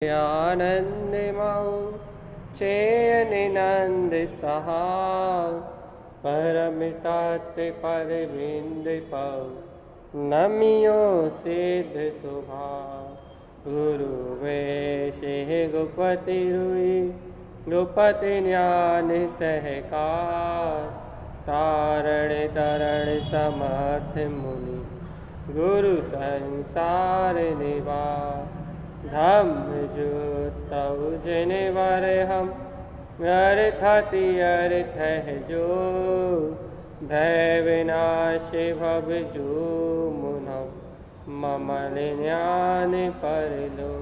आनंदमौ चेयनिनंद सहा परमिताते परविंद पाओ नमियो सिद्ध सुभा गुरु वेशे गुपति रुई गुपति ज्ञान सहकार तारण तरण समर्थ मुनि गुरु संसार निवार धम्म जुतौ जिन वर हम अर्थति अर्थ जो भय विनाश भव जो मुनम ममल ज्ञान पर लो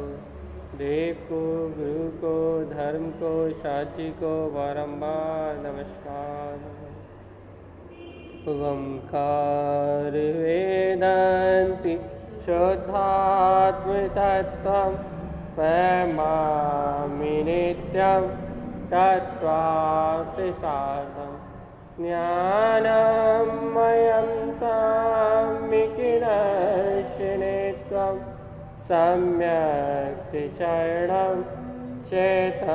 देव को गुरु को धर्म को साची को बारंबार नमस्कार। ओंकार वेदांति शुद्धात्म तत्त्वं प्रेमामि नित्यं तत्त्वार्थसाधं ज्ञानमयं सम्यक् सम्यक् चरणं चैतन्यरूपम्।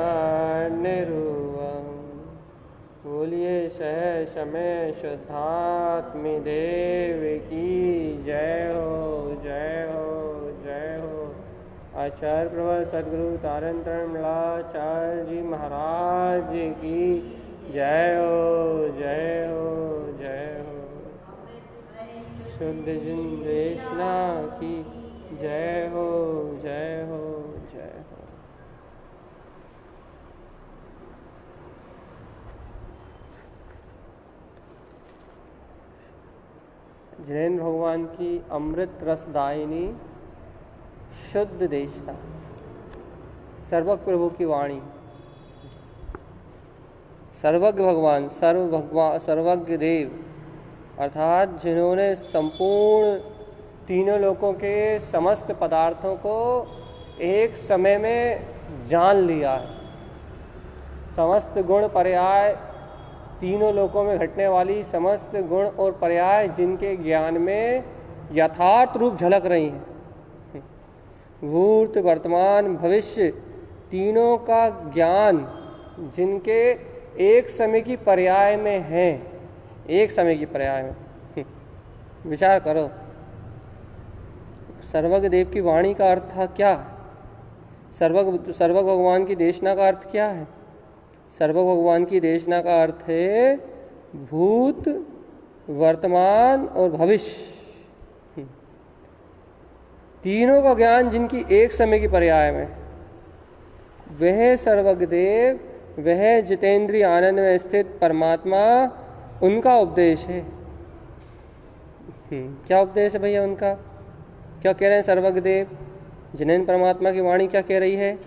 बोलिए सह समय शुद्धात्म देव की जय हो, जय हो, जय हो। आचार्य प्रवर सदगुरु तारण तरणमलाचार्य जी महाराज की जय हो, जय हो, जय हो। शुद्ध जिंदेशना की जय हो, जय हो, जय हो। जिनेन्द्र भगवान की अमृत रसदायिनी शुद्ध देशना सर्वज्ञ प्रभु की वाणी। सर्वज्ञ भगवान सर्वज्ञ देव अर्थात जिन्होंने संपूर्ण तीनों लोकों के समस्त पदार्थों को एक समय में जान लिया है। समस्त गुण पर्याय तीनों लोकों में घटने वाली समस्त गुण और पर्याय जिनके ज्ञान में यथार्थ रूप झलक रही हैं। भूत वर्तमान भविष्य तीनों का ज्ञान जिनके एक समय की पर्याय में है, एक समय की पर्याय में। विचार करो, सर्वज्ञ देव की वाणी का अर्थ था क्या? सर्वज्ञ भगवान की देशना का अर्थ क्या है? सर्वज्ञ भगवान की देशना का अर्थ है भूत वर्तमान और भविष्य तीनों का ज्ञान जिनकी एक समय की पर्याय में। वह सर्वज्ञ देव, वह जितेंद्रिय आनंद में स्थित परमात्मा, उनका उपदेश है। क्या उपदेश है भैया उनका? क्या कह रहे हैं सर्वज्ञ देव? जिनेन्द्र परमात्मा की वाणी क्या कह रही है?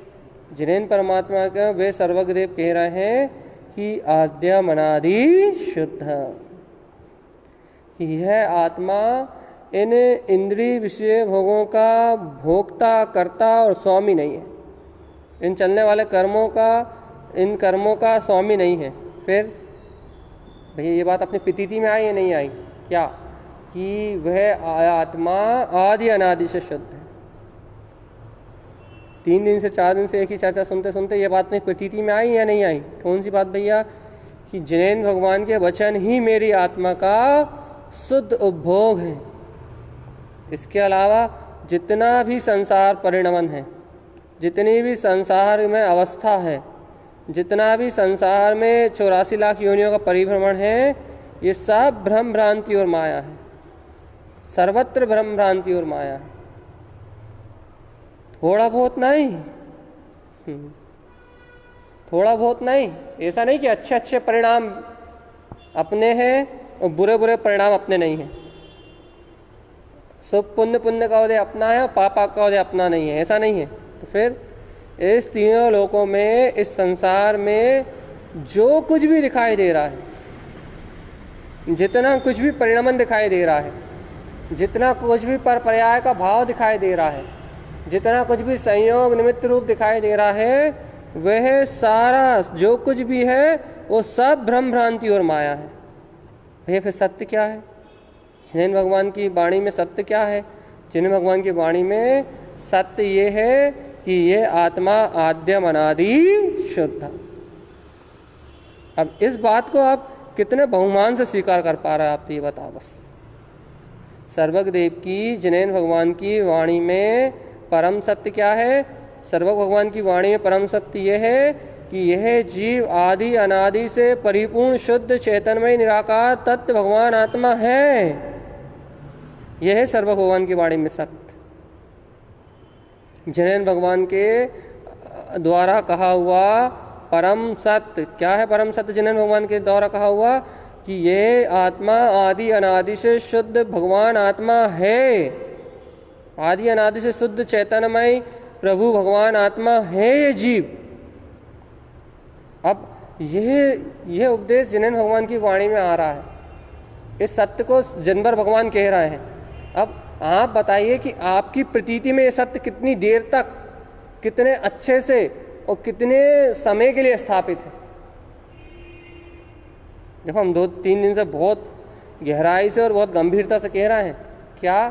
जिनेन्द्र परमात्मा का वे सर्वज्ञ देव कह रहे हैं कि आद्यम अनादि शुद्ध, यह आत्मा इन इंद्रिय विषय भोगों का भोक्ता, करता और स्वामी नहीं है। इन चलने वाले कर्मों का, इन कर्मों का स्वामी नहीं है। फिर भैया ये बात अपनी प्रतीति में आई या नहीं आई? क्या कि वह आत्मा आदि अनादि से शुद्ध है। 3 दिन से 4 दिन से एक ही चर्चा सुनते सुनते ये बात नहीं प्रतीति में आई या नहीं आई? कौन सी बात भैया? कि जिनेन्द्र भगवान के वचन ही मेरी आत्मा का शुद्ध उपभोग है। इसके अलावा जितना भी संसार परिणमन है, जितनी भी संसार में अवस्था है, जितना भी संसार में 84 लाख योनियों का परिभ्रमण है, ये सब भ्रम भ्रांति और माया है। सर्वत्र भ्रम भ्रांति और माया है। थोड़ा बहुत नहीं, थोड़ा बहुत नहीं। ऐसा नहीं कि अच्छे अच्छे परिणाम अपने हैं और बुरे बुरे परिणाम अपने नहीं हैं। सब पुण्य पुण्य का उदय अपना है और पाप का उदय अपना नहीं है, ऐसा नहीं है। तो फिर इस तीनों लोकों में, इस संसार में जो कुछ भी दिखाई दे रहा है, जितना कुछ भी परिणमन दिखाई दे रहा है, जितना कुछ भी पर पर्याय का भाव दिखाई दे रहा है, जितना कुछ भी संयोग निमित्त रूप दिखाई दे रहा है, वह सारा जो कुछ भी है वो सब भ्रम भ्रांति और माया है। भैया फिर सत्य क्या है? जिनेन्द्र भगवान की वाणी में सत्य क्या है? जिनेन्द्र भगवान की वाणी में सत्य ये है कि ये आत्मा आद्यम अनादि शुद्ध। अब इस बात को आप कितने बहुमान से स्वीकार कर पा रहे हैं, आप तो ये बताओ बस। सर्वज्ञ देव की, जिनेन्द्र भगवान की वाणी में परम सत्य क्या है? सर्वज्ञ भगवान की वाणी में परम सत्य यह है कि यह जीव आदि अनादि से परिपूर्ण शुद्ध चैतन्यमय निराकार तत्व भगवान आत्मा है। यह है सर्वज्ञ भगवान की वाणी में सत्य। जिनेन्द्र भगवान के द्वारा कहा हुआ परम सत्य क्या है? परम सत्य जिनेन्द्र भगवान के द्वारा कहा हुआ कि यह आत्मा आदि अनादि से शुद्ध भगवान आत्मा है। आदि अनादि से शुद्ध चैतन्यमय प्रभु भगवान आत्मा है ये जीव। अब यह उपदेश जिनेन्द्र भगवान की वाणी में आ रहा है। इस सत्य को जनवर भगवान कह रहे हैं। अब आप बताइए कि आपकी प्रतीति में ये सत्य कितनी देर तक, कितने अच्छे से और कितने समय के लिए स्थापित है। देखो, हम 2-3 दिन से बहुत गहराई से और बहुत गंभीरता से कह रहे हैं क्या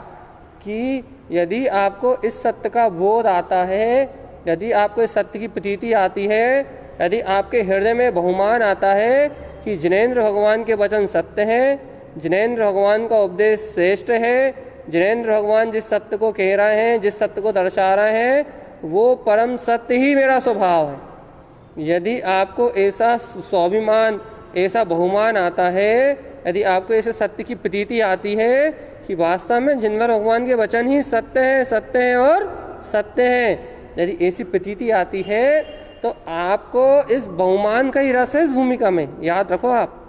कि यदि आपको इस सत्य का बोध आता है, यदि आपको इस सत्य की प्रतीति आती है, यदि आपके हृदय में बहुमान आता है कि जिनेन्द्र भगवान के वचन सत्य हैं, जिनेन्द्र भगवान का उपदेश श्रेष्ठ है, जिनेन्द्र भगवान जिस सत्य को कह रहे हैं, जिस सत्य को दर्शा रहे हैं, वो परम सत्य ही मेरा स्वभाव है। यदि आपको ऐसा स्वाभिमान, ऐसा बहुमान आता है, यदि आपको ऐसे सत्य की प्रतीति आती है कि वास्तव में जिनेन्द्र भगवान के वचन ही सत्य हैं, सत्य हैं और सत्य हैं, यदि ऐसी प्रतीति आती है तो आपको इस बहुमान का ही रस है इस भूमिका में। याद रखो, आप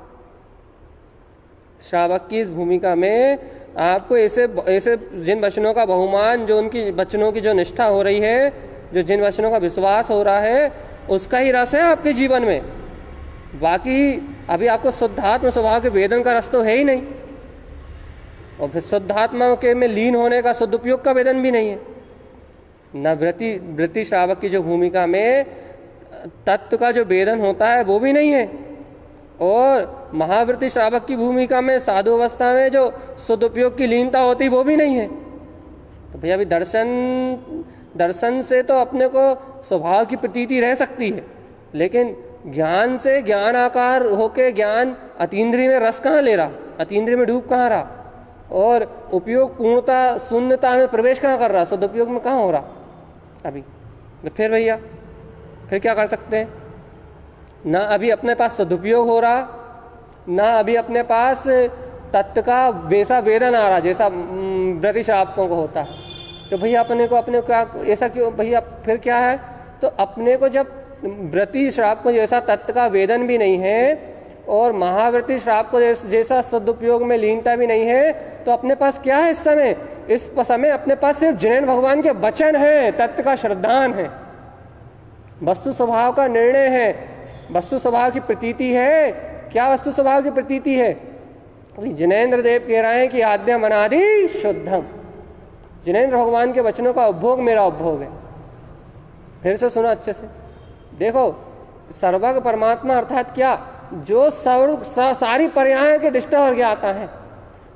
श्रावक की इस भूमिका में आपको ऐसे जिन वचनों का बहुमान, जो उनकी वचनों की जो निष्ठा हो रही है, जो जिन वचनों का विश्वास हो रहा है, उसका ही रस है आपके जीवन में। बाकी अभी आपको शुद्धात्म स्वभाव के वेदन का रस तो है ही नहीं, और फिर शुद्धात्मा के में लीन होने का, सदुपयोग का वेदन भी नहीं है। न वृत्ति श्रावक की जो भूमिका में तत्व का जो वेदन होता है वो भी नहीं है, और महावृत्ति श्रावक की भूमिका में साधु अवस्था में जो सदुपयोग की लीनता होती वो भी नहीं है। तो भैया अभी दर्शन से तो अपने को स्वभाव की प्रतीति रह सकती है, लेकिन ज्ञान से ज्ञान आकार होके ज्ञान अतीन्द्रिय में रस कहाँ ले रहा, अतीन्द्रिय में डूब कहाँ रहा, और उपयोग पूर्णता शून्यता में प्रवेश कहाँ कर रहा, सदुपयोग में कहाँ हो रहा अभी। तो फिर भैया फिर क्या कर सकते हैं? ना अभी अपने पास सदुपयोग हो रहा, ना अभी अपने पास तत्व का वैसा वेदन आ रहा जैसा व्रति श्रावकों को होता है। तो भैया अपने को क्या ऐसा क्यों भैया? फिर क्या है? तो अपने को जब व्रति श्रावक को जैसा तत्व का वेदन भी नहीं है और महाव्रति श्रावक को जैसा सदुपयोग में लीनता भी नहीं है, तो अपने पास क्या है इस समय? इस समय अपने पास सिर्फ जिनेन्द्र भगवान के वचन हैं, तत्व का श्रद्धान है, वस्तु स्वभाव का निर्णय है, वस्तु स्वभाव की प्रतीति है। क्या वस्तु स्वभाव की प्रतीति है? जिनेन्द्र देव कह रहे हैं कि आद्यम अनादि शुद्धम। जिनेन्द्र भगवान के वचनों का उपभोग मेरा उपभोग है। फिर से सुनो अच्छे से, देखो, सर्वज्ञ परमात्मा अर्थात क्या? जो सारी पर्यायों के दृष्टा और ज्ञाता है,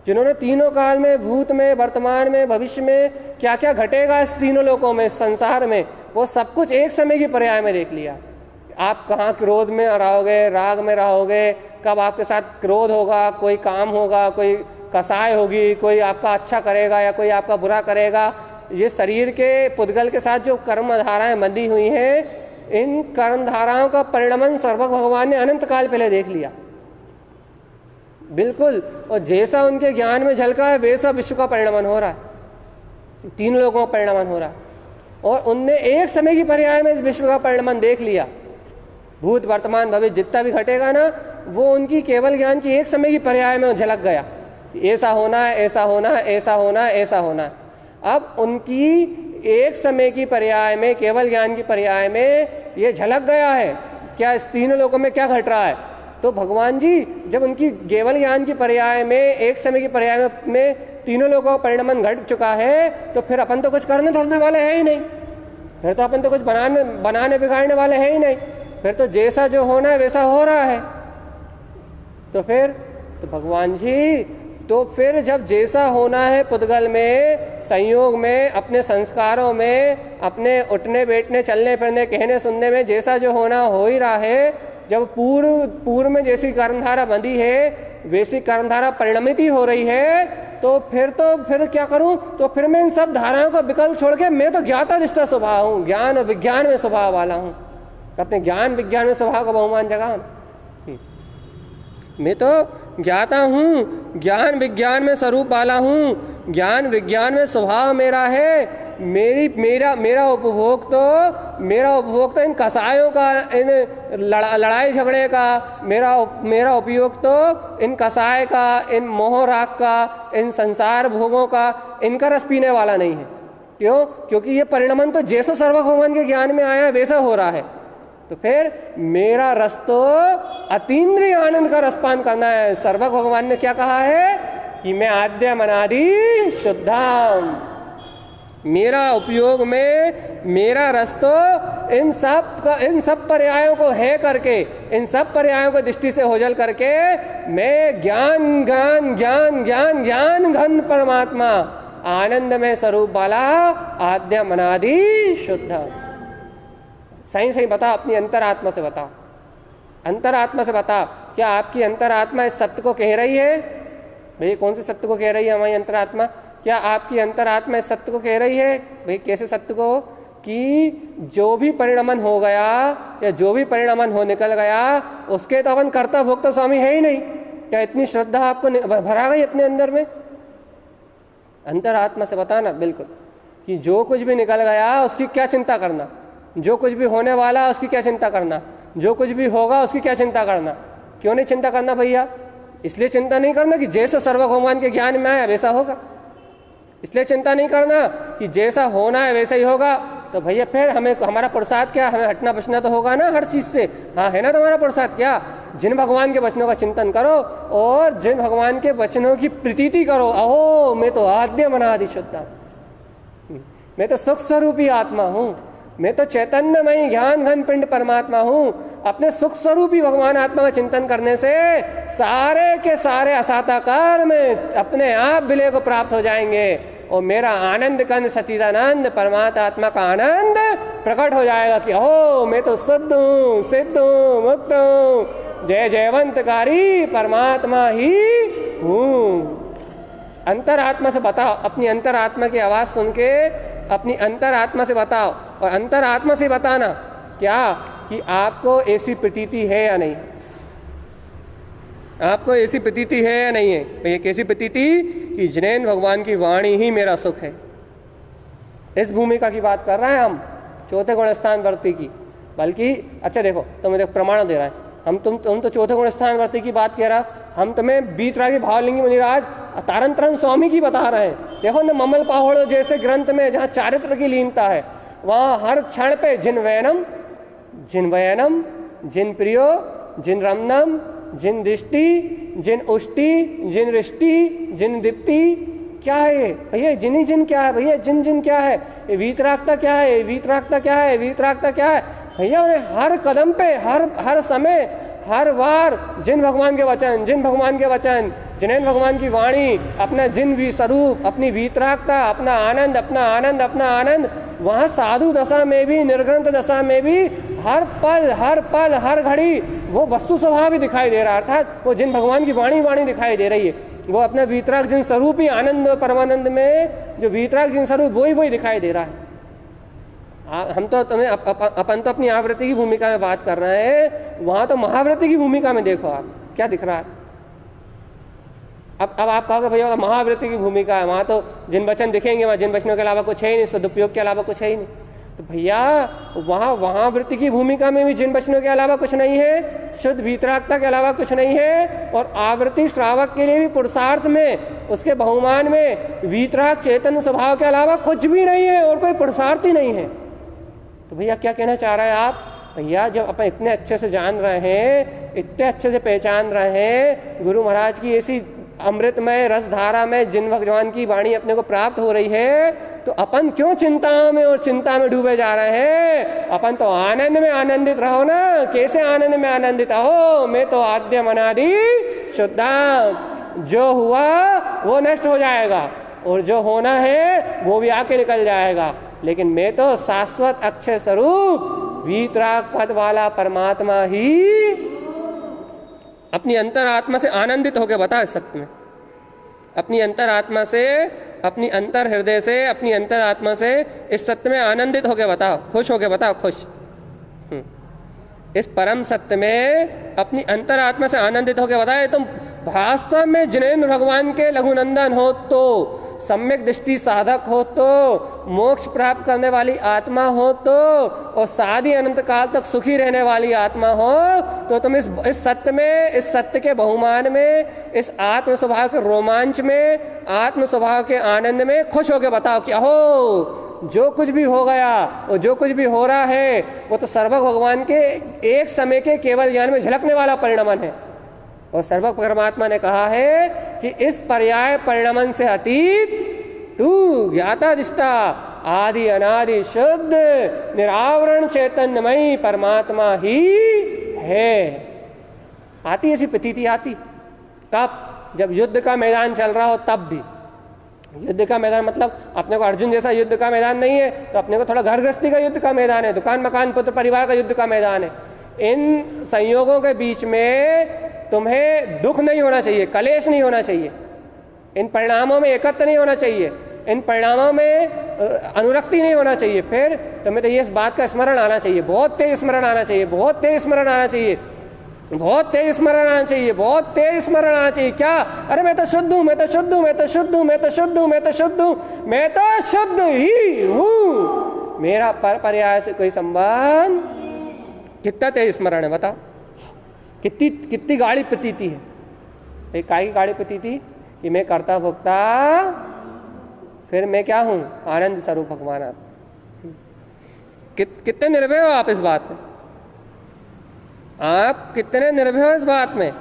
जिन्होंने तीनों काल में, भूत में, वर्तमान में, भविष्य में क्या क्या घटेगा इस तीनों लोकों में, संसार में, वो सब कुछ एक समय की पर्याय में देख लिया। आप कहाँ क्रोध में रहोगे, राग में रहोगे, कब आपके साथ क्रोध होगा, कोई काम होगा, कोई कसाय होगी, कोई आपका अच्छा करेगा या कोई आपका बुरा करेगा। ये शरीर के पुद्गल के साथ जो कर्म धाराएं बंधी हुई हैं, इन कर्म धाराओं का परिणमन सर्वज्ञ भगवान ने अनंत काल पहले देख लिया, बिल्कुल। और जैसा उनके ज्ञान में झलका है वैसा विश्व का परिणमन हो रहा है, तीन लोगों का परिणमन हो रहा है, और उनने एक समय की पर्याय में इस विश्व का परिणमन देख लिया। भूत वर्तमान भविष्य जितना भी घटेगा ना, वो उनकी केवल ज्ञान की एक समय की पर्याय में झलक गया, ऐसा होना है, ऐसा होना है, ऐसा होना है, ऐसा होना है। अब उनकी एक समय की पर्याय में, केवल ज्ञान की पर्याय में ये झलक गया है क्या इस तीनों लोगों में क्या घट रहा है। तो भगवान जी जब उनकी केवल ज्ञान की पर्याय में, एक समय की पर्याय में तीनों लोगों का परिणमन घट चुका है, तो फिर अपन तो कुछ करने धरने वाले हैं ही नहीं, फिर तो अपन तो कुछ बनाने बिगाड़ने वाले हैं ही नहीं, फिर तो जैसा जो होना है वैसा हो रहा है। तो फिर तो भगवान जी तो फिर जब जैसा होना है पुद्गल में, संयोग में, अपने संस्कारों में, अपने उठने बैठने चलने फिरने कहने सुनने में जैसा जो होना हो ही रहा है, जब पूर्व में जैसी कर्मधारा बंधी है वैसी कर्मधारा परिणमित ही हो रही है, तो फिर क्या करूं? तो फिर मैं इन सब धाराओं का विकल्प छोड़ के मैं तो ज्ञाता निष्ठा स्वभाव हूँ, ज्ञान और विज्ञान में स्वभाव वाला हूँ, अपने ज्ञान विज्ञान में स्वभाव का बहुमान जगह। मैं तो ज्ञाता हूँ, ज्ञान विज्ञान में स्वरूप वाला हूँ, ज्ञान विज्ञान में स्वभाव मेरा है। मेरा उपभोग तो इन कसायों का, इन लड़ाई झगड़े का, मेरा उपयोग तो इन कसाय का, इन मोह राग का, इन संसार भोगों का, इनका रस पीने वाला नहीं है। क्यों? क्योंकि ये परिणमन तो जैसा सर्वभौमन के ज्ञान में आया वैसा हो रहा है। तो फिर मेरा रस तो अतीन्द्रिय आनंद का रसपान करना है। सर्वज्ञ भगवान ने क्या कहा है कि मैं आद्यम अनादि शुद्धम, मेरा उपयोग में मेरा रस तो इन सब पर्यायों को है करके, इन सब पर्यायों को दृष्टि से ओझल करके मैं ज्ञान ज्ञान ज्ञान ज्ञान ज्ञान घन परमात्मा आनंद में स्वरूप वाला आद्यम अनादि शुद्ध। सही बताओ, अपनी अंतरात्मा से बताओ, अंतरात्मा से बताओ, क्या आपकी अंतरात्मा इस सत्य को कह रही है? भाई कौन से सत्य को कह रही है हमारी अंतरात्मा? क्या आपकी अंतरात्मा इस सत्य को कह रही है? भाई कैसे सत्य को? कि जो भी परिणमन हो गया या जो भी परिणमन हो निकल गया उसके तो अपन कर्ता भोक्ता स्वामी है ही नहीं। क्या इतनी श्रद्धा आपको भरा गई अपने अंदर में? अंतरात्मा से बताना बिल्कुल कि जो कुछ भी निकल गया उसकी क्या चिंता करना, जो कुछ भी होने वाला उसकी क्या चिंता करना, जो कुछ भी होगा उसकी क्या चिंता करना। क्यों नहीं चिंता करना भैया? इसलिए चिंता नहीं करना कि जैसे सर्वभौमान के ज्ञान में आया वैसा होगा, इसलिए चिंता नहीं करना कि जैसा होना है वैसा ही होगा। तो भैया फिर हमें हमारा प्रसाद क्या? हमें हटना बचना तो होगा ना हर चीज से। हाँ है ना तुम्हारा प्रसाद क्या? जिन भगवान के वचनों का चिंतन करो और जिन भगवान के वचनों की प्रतीति करो। अहो मैं तो आद्यम अनादि शुद्ध, मैं तो सुख स्वरूपी आत्मा हूँ, मैं तो चैतन्यमयी ज्ञान घन पिंड परमात्मा हूँ। अपने सुख स्वरूपी भगवान आत्मा का चिंतन करने से सारे के सारे असाताकार में अपने आप विलय को प्राप्त हो जाएंगे और मेरा आनंद कंद सच्चिदानंद परमात्मा आत्मा का आनंद प्रकट हो जाएगा कि ओ मैं तो शुद्ध हूँ, सिद्ध हूँ, मुक्त हूँ, जय जयवंतकारी परमात्मा ही हूँ। अंतरात्मा से बताओ, अपनी अंतरात्मा की आवाज सुन के अपनी अंतरात्मा से बताओ, और अंतरात्मा से बताना क्या कि आपको ऐसी प्रतीति है या नहीं, आपको ऐसी प्रतीति है या नहीं है। भैया कैसी प्रतीति? कि जिनेन भगवान की वाणी ही मेरा सुख है। इस भूमिका की बात कर रहे हैं हम, चौथे गुण स्थान वर्ती की। बल्कि अच्छा देखो, तो मैं प्रमाण दे रहा है, तुम तो चौथे गुण स्थान वर्ती की बात कह रहा, हम तुम्हें बीतरागी भावलिंगी मुनिराज तारंतरन स्वामी की बता रहे हैं। देखो न ममल पाहोड़ जैसे ग्रंथ में जहाँ चारित्र की लीनता है वहाँ हर क्षण पे जिन वयनम जिन प्रियो जिन रमनम जिन दृष्टि जिन उष्टि जिन रिष्टि जिन दीप्ति, क्या है ये भैया? जिन जिन क्या है भैया? जिन जिन क्या है? ये वीतरागता क्या है? वीतरागता क्या है? वीतरागता क्या है भैया? उन्हें हर कदम पे हर समय हर बार जिन भगवान के वचन, जिन भगवान के वचन, जिनेन भगवान की वाणी, अपना जिन भी स्वरूप, अपनी वीतरागता, अपना आनंद, वहाँ साधु दशा में भी, निर्ग्रंथ दशा में भी हर पल हर घड़ी वो वस्तु स्वभाव ही दिखाई दे रहा है। अर्थात वो जिन भगवान की वाणी दिखाई दे रही है, वो अपना वीतराग जिन स्वरूप ही आनंद परमानंद में जो वीतराग जिन स्वरूप वही दिखाई दे रहा है। हम तो अपन तो अपनी आवृत्ति की भूमिका में बात कर रहे हैं, वहां तो महावृत्ति की भूमिका में देखो आप क्या दिख रहा है। अब आप कहोगे भैया महावृत्ति की भूमिका है, वहां तो जिन वचन दिखेंगे वहां जिन वचनों के अलावा कुछ है ही नहीं, सदुपयोग के अलावा कुछ है ही नहीं। तो भैया वहां वृत्ति की भूमिका में भी जिन वचनों के अलावा कुछ नहीं है, शुद्ध वीतरागता के अलावा कुछ नहीं है, और आवृत्ति श्रावक के लिए भी पुरुषार्थ में उसके बहुमान में वीतराग चेतन स्वभाव के अलावा कुछ भी नहीं है और कोई पुरुषार्थ ही नहीं है। तो भैया क्या कहना चाह रहे हैं आप? भैया जब अपन इतने अच्छे से जान रहे हैं, इतने अच्छे से पहचान रहे हैं, गुरु महाराज की ऐसी अमृतमय रसधारा में जिन भगवान की वाणी अपने को प्राप्त हो रही है, तो अपन क्यों चिंता में डूबे जा रहे हैं? अपन तो आनंद में आनंदित रहो ना। कैसे आनंद में आनंदित हो? मैं तो आद्यम अनादि शुद्ध, जो हुआ वो नष्ट हो जाएगा और जो होना है वो भी आके निकल जाएगा, लेकिन मैं तो शाश्वत अक्षय स्वरूप वीतराग पद वाला परमात्मा ही अपनी अंतरात्मा से आनंदित होकर बता इस सत्य में, अपनी अंतरात्मा से, अपनी अंतर हृदय से, अपनी अंतरात्मा से इस सत्य में आनंदित होकर बताओ, खुश होकर बताओ, खुश। इस परम सत्य में अपनी अंतरात्मा से आनंदित होकर बताए तुम वास्तव में जिनेंद्र भगवान के लघुनंदन हो तो, सम्यक दृष्टि साधक हो तो, मोक्ष प्राप्त करने वाली आत्मा हो तो, और सादी अनंत काल तक सुखी रहने वाली आत्मा हो तो तुम इस सत्य में, इस सत्य के बहुमान में, इस आत्म स्वभाव के रोमांच में, आत्म स्वभाव के आनंद में खुश होकर बताओ कि अहो जो कुछ भी हो गया और जो कुछ भी हो रहा है वो तो सर्वज्ञ भगवान के एक समय के केवल ज्ञान में झलकने वाला परिणमन है। और सर्वज्ञ परमात्मा ने कहा है कि इस पर्याय परिणमन से अतीत तू ज्ञाता दिष्टा आदि अनादि शुद्ध निरावरण चैतन्यमयी परमात्मा ही है। आती ऐसी प्रतीति आती कब? जब युद्ध का मैदान चल रहा हो तब भी। युद्ध का मैदान मतलब अपने को अर्जुन जैसा युद्ध का मैदान नहीं है, तो अपने को थोड़ा घर गृहस्थी का युद्ध का मैदान है, दुकान मकान पुत्र परिवार का युद्ध का मैदान है। इन संयोगों के बीच में तुम्हें दुख नहीं होना चाहिए, कलेश नहीं होना चाहिए, इन परिणामों में एकत्र नहीं होना चाहिए, इन परिणामों में अनुरक्ति नहीं होना चाहिए। फिर तुम्हें तो ये इस बात का स्मरण आना चाहिए, बहुत तेज स्मरण आना चाहिए, बहुत तेज स्मरण आना चाहिए, बहुत तेज स्मरण आना चाहिए, बहुत तेज स्मरण आना चाहिए। क्या? अरे मैं तो शुद्ध हूं, मैं तो शुद्ध हूं, मैं तो शुद्ध हूं, मैं तो शुद्ध हूं, मैं तो शुद्ध हूं, मैं तो शुद्ध ही हूं, मेरा पर्याय से कोई संबंध। कितना तेज स्मरण है बताओ, कितनी गाढ़ी प्रतीति है। एक काय की गाढ़ी प्रतीति कि मैं करता भोक्ता, फिर मैं क्या हूं? आनंद स्वरूप भगवान। आप कितने निर्भय हो आप इस बात में, आप कितने निर्भय हो इस बात में,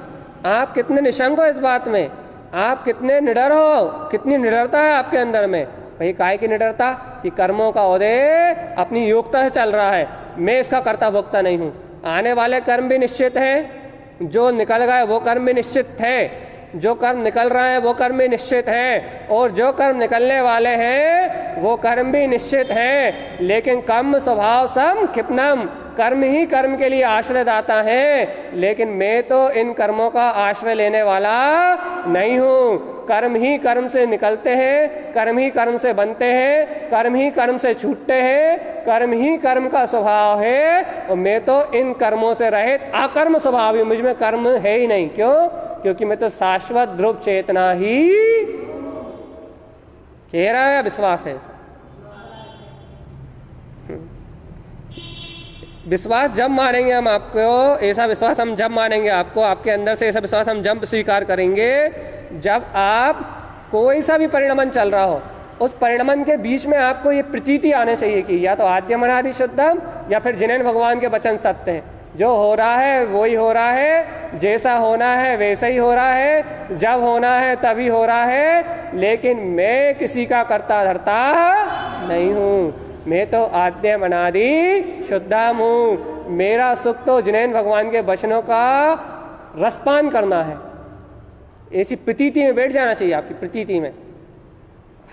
आप कितने निशंक हो इस बात में, आप कितने निडर हो, कितनी निडरता है आपके अंदर में। भाई काय की निडरता? कि कर्मों का उदय अपनी योग्यता से चल रहा है, मैं इसका कर्ता भोक्ता नहीं हूं। आने वाले कर्म भी निश्चित है, जो निकल गए वो कर्म भी निश्चित है, जो कर्म निकल रहा है वो कर्म भी निश्चित है, और जो कर्म निकलने वाले हैं वो कर्म भी निश्चित है। लेकिन कर्म स्वभाव सम क्षिप्नम, कर्म ही कर्म के लिए आश्रय दाता है, लेकिन मैं तो इन कर्मों का आश्रय लेने वाला नहीं हूँ। कर्म ही कर्म से निकलते हैं, कर्म ही कर्म से बनते हैं, कर्म ही कर्म से छूटते हैं, कर्म ही कर्म का स्वभाव है, और मैं तो इन कर्मों से रहित अकर्म स्वभाव ही, मुझ में कर्म है ही नहीं। क्यों? क्योंकि मैं तो शाश्वत ध्रुव चेतना ही कह रहा है, विश्वास है। विश्वास जब मानेंगे हम आपको, ऐसा विश्वास हम जब मानेंगे आपको, आपके अंदर से ऐसा विश्वास हम जब स्वीकार करेंगे जब आप कोई सा भी परिणमन चल रहा हो, उस परिणमन के बीच में आपको ये प्रतीति आने चाहिए कि या तो आद्यम अनादि शुद्धम या फिर जिनेंद्र भगवान के वचन सत्य हैं। जो हो रहा है वही हो रहा है, जैसा होना है वैसा ही हो रहा है, जब होना है तभी हो रहा है, लेकिन मैं किसी का कर्ता धर्ता नहीं हूँ। मैं तो आद्यम अनादि शुद्धम हूँ। मेरा सुख तो जिनेंद्र भगवान के वचनों का रसपान करना है। ऐसी प्रतीति में बैठ जाना चाहिए, आपकी प्रतीति में।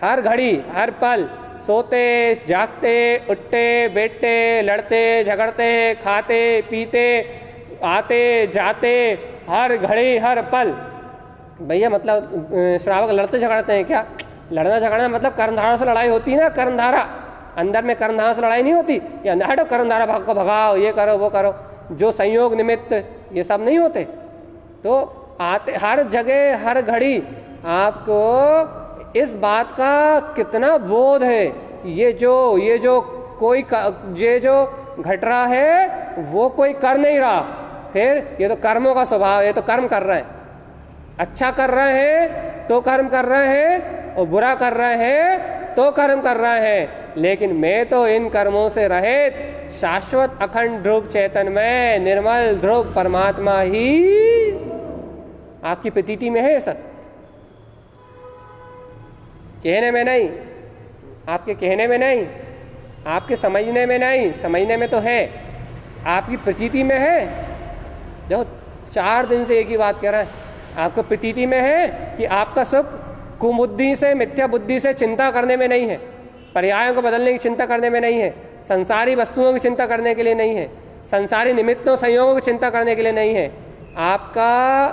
हर घड़ी, हर पल, सोते जागते, उठते बैठते, लड़ते झगड़ते, खाते पीते, आते जाते, हर घड़ी हर पल। भैया मतलब श्रावक लड़ते झगड़ते हैं क्या? लड़ना झगड़ना मतलब कर्मधारा से लड़ाई होती है ना, कर्मधारा। अंदर में कर्मधारा से लड़ाई नहीं होती कि अंदर हटो कर्मधारा भाग को भगाओ, ये करो वो करो, जो संयोग निमित्त ये सब नहीं होते। तो आते हर जगह हर घड़ी आपको इस बात का कितना बोध है, ये जो घट रहा है वो कोई कर नहीं रहा, फिर ये तो कर्मों का स्वभाव है, ये तो कर्म कर रहे हैं। अच्छा कर रहे हैं तो कर्म कर रहे हैं, और बुरा कर रहे हैं तो कर्म कर रहे हैं, लेकिन मैं तो इन कर्मों से रहित शाश्वत अखंड ध्रुव चेतन में निर्मल ध्रुव परमात्मा ही आपकी प्रतीति में है। सत्य कहने में नहीं, आपके कहने में नहीं, आपके समझने में नहीं, समझने में तो है, आपकी प्रतीति में है। देखो 4 दिन से एक ही बात कह रहा है, आपको प्रतीति में है कि आपका सुख कुबुद्धि से, मिथ्या बुद्धि से चिंता करने में नहीं है, पर्यायों को बदलने की चिंता करने में नहीं है, संसारी वस्तुओं की चिंता करने के लिए नहीं है, संसारी निमित्तों संयोगों की चिंता करने के लिए नहीं है। आपका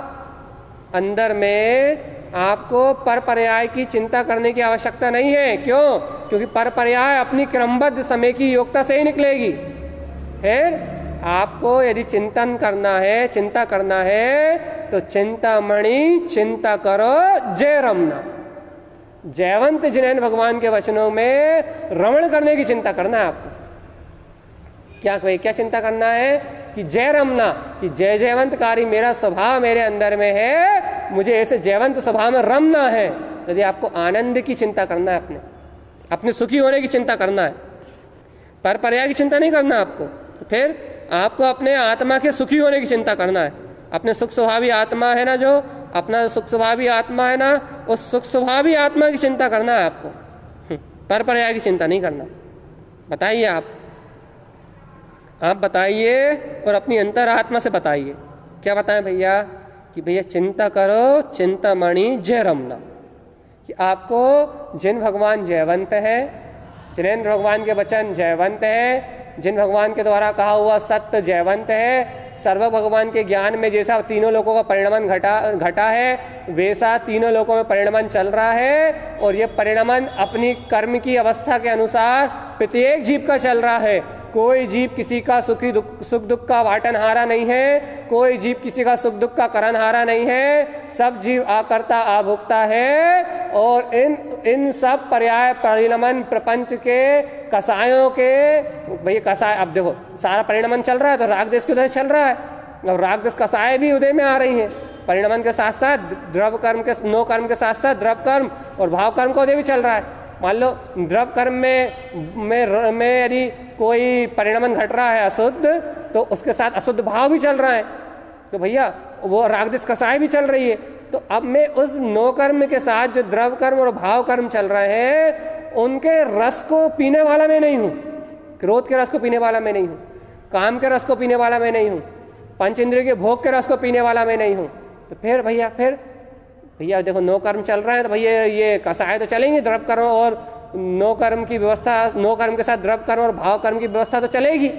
अंदर में आपको पर पर्याय की चिंता करने की आवश्यकता नहीं है। क्यों? क्योंकि पर पर्याय अपनी क्रमबद्ध समय की योग्यता से ही निकलेगी। फिर आपको यदि चिंतन करना है, चिंता करना है, तो चिंतामणि चिंता करो जय रमना। जयवंत जिनेन्द्र भगवान के वचनों में रमण करने की चिंता करना है आपको। क्या चिंता करना है? कि जय रमना, कि जय जयवंतकारी मेरा स्वभाव मेरे अंदर में है, मुझे ऐसे जयवंत स्वभाव में रमना है। यदि आपको आनंद की चिंता करना है, अपने सुखी होने की चिंता करना है, पर पर्याय की चिंता नहीं करना आपको, तो फिर आपको अपने आत्मा के सुखी होने की चिंता करना है। अपने सुख स्वभावी आत्मा है ना, जो अपना सुख स्वभावी आत्मा है ना, उस सुख स्वभावी आत्मा की चिंता करना है आपको, पर पर्याय की चिंता नहीं करना। बताइए आप बताइए और अपनी अंतरात्मा से बताइए। क्या बताएं भैया? कि भैया चिंता करो चिंतामणि जय रमना, कि आपको जिन भगवान जयवंत है, जिनेन्द्र भगवान के वचन जयवंत है, जिन भगवान के द्वारा कहा हुआ सत्य जयवंत है, सर्व भगवान के ज्ञान में जैसा तीनों लोकों का परिणमन घटा है, वैसा तीनों लोकों में परिणमन चल रहा है। और ये परिणमन अपनी कर्म की अवस्था के अनुसार प्रत्येक जीव का चल रहा है। कोई जीव किसी का सुख दुख का वाटनहारा नहीं है, कोई जीव किसी का सुख दुख का करणहारा नहीं है। सब जीव आकर्ता आभुक्ता है। और इन सब पर्याय परिणमन प्रपंच के कसायों के, भैया कसाय, अब देखो सारा परिणमन चल रहा है तो राग देश के उदय चल रहा है, अब राग देश कसाय भी उदय में आ रही हैं। परिणमन के साथ साथ द्रव कर्म के, नो कर्म के साथ साथ द्रव कर्म और भाव कर्म का उदय भी चल रहा है। मान लो द्रव कर्म में यदि कोई परिणमन घट रहा है अशुद्ध, तो उसके साथ अशुद्ध भाव भी चल रहा है, तो भैया वो रागदेश कसाय भी चल रही है। तो अब मैं उस नो कर्म के साथ जो द्रव कर्म और भाव कर्म चल रहे हैं, उनके रस को पीने वाला मैं नहीं हूँ। क्रोध के रस को पीने वाला मैं नहीं हूँ, काम के रस को पीने वाला मैं नहीं हूँ, पंच इंद्रिय के भोग के रस को पीने वाला मैं नहीं हूँ। तो फिर भैया देखो नो कर्म चल रहा है, तो भैया ये कसाय तो चलेंगे, द्रव कर्म और नो कर्म की व्यवस्था, नो कर्म के साथ द्रव कर्म और भाव कर्म की व्यवस्था तो चलेगी।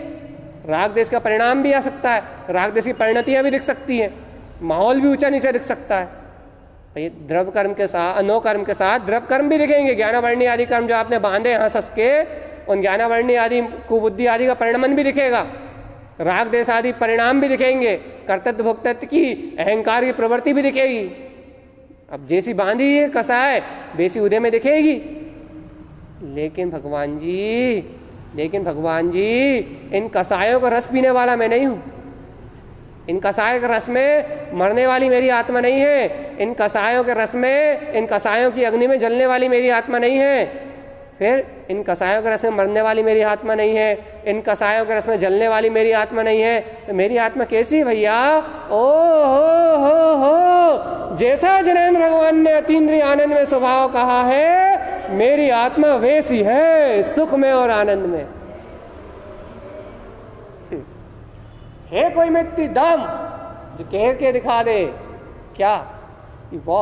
राग देश का परिणाम भी आ सकता है, राग देश की परिणतियाँ भी दिख सकती हैं, माहौल भी ऊंचा नीचे दिख सकता है। भैया द्रव कर्म के साथ, नो कर्म के साथ द्रव कर्म भी दिखेंगे। ज्ञानावर्णी आदि कर्म जो आपने बांधे यहाँ सस के, उन ज्ञानावर्णी आदि कुबुद्धि आदि का परिणमन भी दिखेगा, राग देश आदि परिणाम भी दिखेंगे, कर्तव्य भोक्तत्व की अहंकार की प्रवृत्ति भी दिखेगी। अब जैसी बांधी है कसाय वैसी उदय में दिखेगी। लेकिन भगवान जी इन कसायों का रस पीने वाला मैं नहीं हूँ। इन कसायों के रस में मरने वाली मेरी आत्मा नहीं है। इन कसायों के रस में, इन कसायों की अग्नि में जलने वाली मेरी आत्मा नहीं है। फिर इन कसायों के रस में मरने वाली मेरी आत्मा नहीं है, इन कसायों के रस में जलने वाली मेरी आत्मा नहीं है। तो मेरी आत्मा कैसी है भैया? ओ हो, जैसा जिनेन्द्र भगवान ने अतीन्द्रिय आनंद में स्वभाव कहा है, मेरी आत्मा वैसी है, सुख में और आनंद में है। कोई व्यक्ति दम जो कह के दिखा दे क्या? हो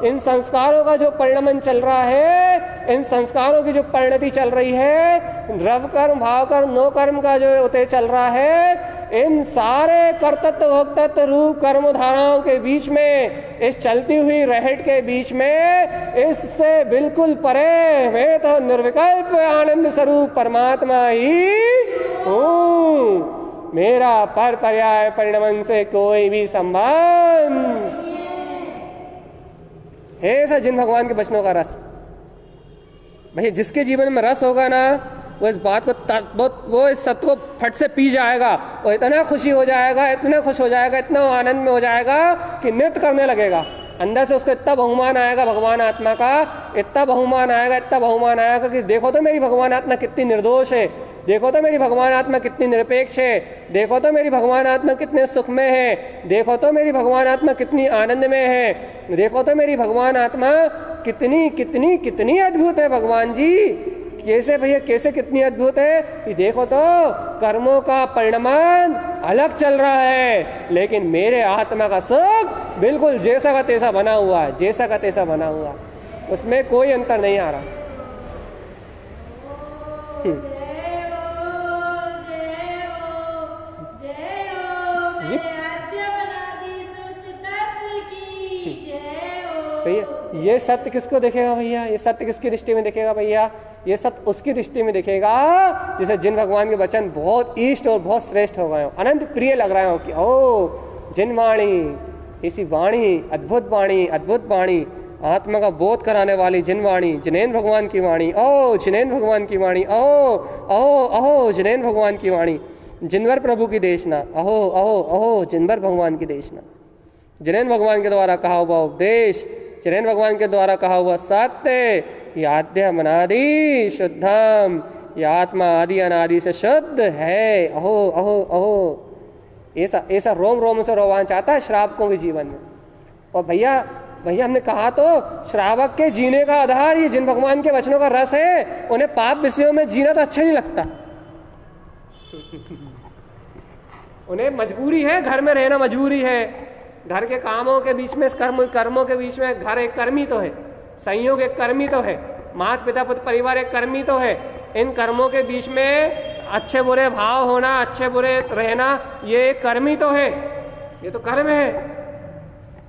इन संस्कारों का जो परिणमन चल रहा है, इन संस्कारों की जो परिणति चल रही है, द्रव कर्म भाव कर्म नो कर्म का जो उदय चल रहा है, इन सारे कर्तव्य भोक्तत्व रूप कर्म धाराओं के बीच में, इस चलती हुई रहट के बीच में, इससे बिल्कुल परे मैं तो निर्विकल्प आनंद स्वरूप परमात्मा ही हूँ। मेरा पर पर्याय परिणमन से कोई भी संबंध है। ऐसा जिन भगवान के वचनों का रस, भैया जिसके जीवन में रस होगा ना, वो इस बात को, वो इस सत्य को फट से पी जाएगा और इतना खुशी हो जाएगा, इतना खुश हो जाएगा, इतना आनंद में हो जाएगा कि नृत्य करने लगेगा। अंदर से उसको इतना बहुमान आएगा भगवान आत्मा का, इतना बहुमान आएगा कि देखो तो मेरी भगवान आत्मा कितनी निर्दोष है, देखो तो मेरी भगवान आत्मा कितनी निरपेक्ष है, देखो तो मेरी भगवान आत्मा कितने सुख में है, देखो तो मेरी भगवान आत्मा कितनी आनंद में है, देखो तो मेरी भगवान आत्मा कितनी कितनी कितनी अद्भुत है भगवान जी। कैसे भैया, कैसे कितनी अद्भुत है कि देखो तो कर्मों का परिणाम अलग चल रहा है, लेकिन मेरे आत्मा का सुख बिल्कुल जैसा का तैसा बना हुआ है, जैसा का तैसा बना हुआ है, उसमें कोई अंतर नहीं आ रहा। भैया ये सत्य किसको देखेगा भैया, ये सत्य किसकी दृष्टि में देखेगा भैया, ये सत्य उसकी दृष्टि में देखेगा जिसे जिन भगवान के वचन बहुत इष्ट और बहुत श्रेष्ठ हो गए हो, अनंत प्रिय लग रहे हो कि ओ जिन वाणी, ऐसी वाणी, अद्भुत वाणी, अद्भुत वाणी, आत्मा का बोध कराने वाली जिन वाणी, जिनेन्द्र भगवान की वाणी, ओ जिनेन्द्र भगवान की वाणी, ओ अहो अहो जिनेन्द्र भगवान की वाणी, जिनवर प्रभु की देशना, अहो अहो अहो जिनवर भगवान की देशना, जिनेन्द्र भगवान के द्वारा कहा हुआ उपदेश, जिनेन्द्र भगवान के द्वारा कहा हुआ सत्य, ये आद्यम अनादि शुद्धम, ये आत्मा आदि अनादि से शुद्ध है, अहो अहो अहो, ऐसा ऐसा रोम रोम से रोमांच आता है श्रावकों के जीवन में। और भैया भैया हमने कहा तो श्रावक के जीने का आधार ये जिन भगवान के वचनों का रस है, उन्हें पाप विषयों में जीना तो अच्छा नहीं लगता, उन्हें मजबूरी है, घर में रहना मजबूरी है, घर के कामों के बीच में, कर्मों के बीच में घर एक कर्मी तो है, संयोग एक कर्मी तो है, माता पिता पुत्र परिवार एक कर्मी तो है, इन कर्मों के बीच में अच्छे बुरे भाव होना, अच्छे बुरे रहना, ये एक कर्मी तो है, ये तो कर्म है।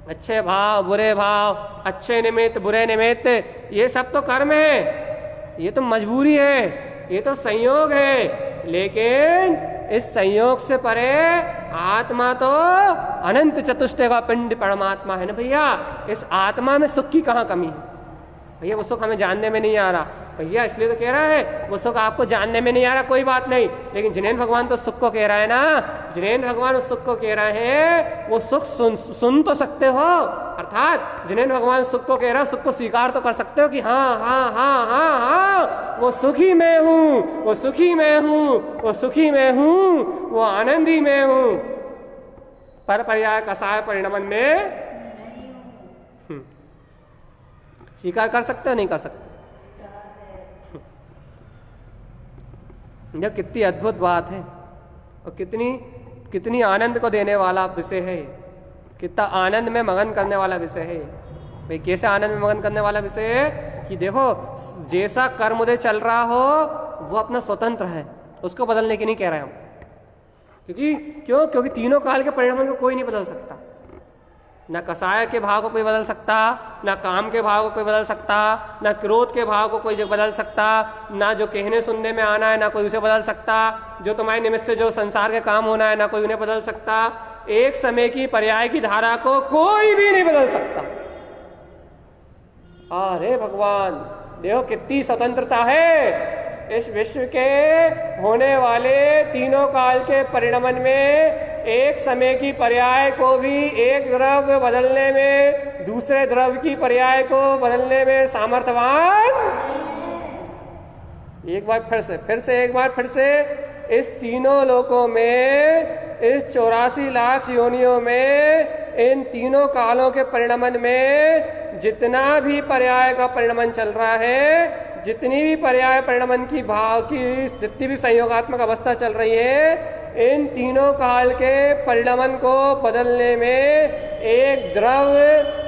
अच्छे भाव बुरे भाव, अच्छे निमित्त बुरे निमित्त, ये सब तो कर्म है, ये तो मजबूरी है, ये तो संयोग है, लेकिन इस संयोग से परे आत्मा तो अनंत चतुष्टय का पिंड परमात्मा है ना भैया। इस आत्मा में सुख की कहाँ कमी है भैया, वो सुख हमें जानने में नहीं आ रहा भैया, इसलिए तो कह रहा है वो सुख आपको जानने में नहीं आ रहा, कोई बात नहीं, लेकिन जिनेन्द्र भगवान तो सुख को कह रहा है ना, जिनेन्द्र भगवान उस सुख को कह रहे हैं, वो सुख सुन तो सकते हो, अर्थात जिनेन्द्र भगवान सुख को कह रहा है, सुख को स्वीकार तो कर सकते हो कि हाँ हाँ हाँ हाँ हाँ वो सुखी मैं हूँ, वो सुखी मैं हूँ, वो सुखी मैं हूँ, वो आनंदी मैं हूँ, पर पर्याय कसाय परिणमन में स्वीकार कर सकते हो नहीं कर सकते। यह कितनी अद्भुत बात है और कितनी कितनी आनंद को देने वाला विषय है, कितना आनंद में मगन करने वाला विषय है भाई। कैसे आनंद में मगन करने वाला विषय है कि देखो जैसा कर्म उदय चल रहा हो वो अपना स्वतंत्र है, उसको बदलने की नहीं कह रहे हम, क्योंकि तीनों काल के परिणाम को कोई नहीं बदल सकता, ना कसाय के भाव को कोई बदल सकता, ना काम के भाव को कोई बदल सकता, ना क्रोध के भाव को कोई बदल सकता, ना जो कहने सुनने में आना है ना कोई उसे बदल सकता, जो तुम्हारे निमित्त से जो संसार के काम होना है ना कोई उन्हें बदल सकता, एक समय की पर्याय की धारा को कोई भी नहीं बदल सकता। अरे भगवान देखो कितनी स्वतंत्रता है इस विश्व के होने वाले तीनों काल के परिणमन में। एक समय की पर्याय को भी एक द्रव्य बदलने में, दूसरे द्रव्य की पर्याय को बदलने में सामर्थ्यवान। एक बार फिर से इस तीनों लोकों में, इस 84 लाख योनियों में, इन तीनों कालों के परिणमन में जितना भी पर्याय का परिणमन चल रहा है, जितनी भी पर्याय परिणमन की भाव की जितनी भी संयोगात्मक अवस्था चल रही है, इन तीनों काल के परिणमन को बदलने में एक द्रव्य,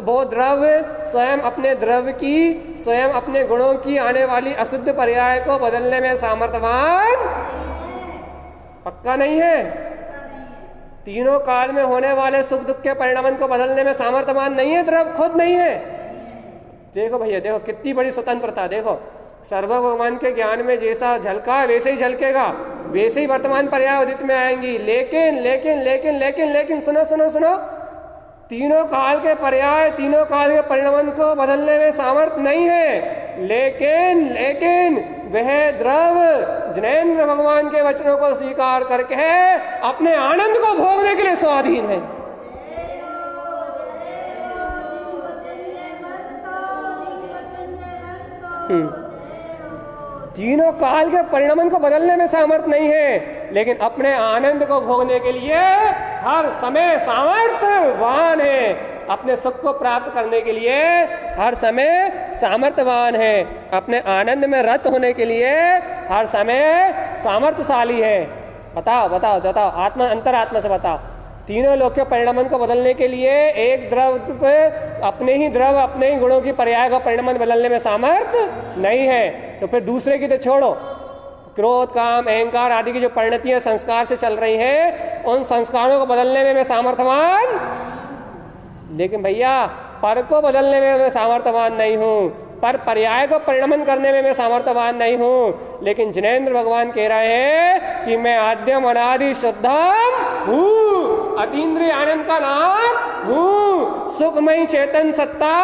वो द्रव्य स्वयं अपने द्रव्य की, स्वयं अपने गुणों की आने वाली अशुद्ध पर्याय को बदलने में सामर्थ्यवान पक्का नहीं है। तीनों काल में होने वाले सुख दुख के परिणमन को बदलने में सामर्थ्यवान नहीं है, द्रव्य खुद नहीं है। देखो भैया देखो कितनी बड़ी स्वतंत्रता, देखो सर्व भगवान के ज्ञान में जैसा झलका वैसे ही झलकेगा, वैसे ही वर्तमान पर्याय उदित में आएंगी। लेकिन लेकिन लेकिन लेकिन लेकिन सुनो सुनो सुनो, तीनों काल के पर्याय, तीनों काल के परिणमन को बदलने में सामर्थ्य नहीं है, लेकिन लेकिन वह द्रव्य जिनेन्द्र भगवान के वचनों को स्वीकार करके अपने आनंद को भोगने के लिए स्वाधीन है। तीनों काल के परिणमन को बदलने में सामर्थ्य नहीं है, लेकिन अपने आनंद को भोगने के लिए हर समय सामर्थ्यवान है। अपने सुख को प्राप्त करने के लिए हर समय सामर्थ्यवान है, अपने आनंद में रत होने के लिए हर समय सामर्थ्यशाली है। बताओ बताओ बताओ, आत्मा अंतरात्मा से बताओ, तीनों लोक के परिणामन को बदलने के लिए एक द्रव पे अपने ही गुणों की पर्याय का परिणामन बदलने में सामर्थ्य नहीं है, तो फिर दूसरे की तो छोड़ो, क्रोध काम अहंकार आदि की जो परिणतियां संस्कार से चल रही हैं, उन संस्कारों को बदलने में मैं सामर्थ्यवान, लेकिन भैया पर को बदलने में मैं सामर्थ्यवान नहीं हूँ, पर पर्याय को परिणमन करने में मैं सामर्थ्यवान नहीं हूँ। लेकिन जिनेंद्र भगवान कह रहे हैं कि मैं आद्यम अनादि शुद्धम हूँ, अतीन्द्रिय आनंद का नाथ हूँ, सुखमयी चेतन सत्ता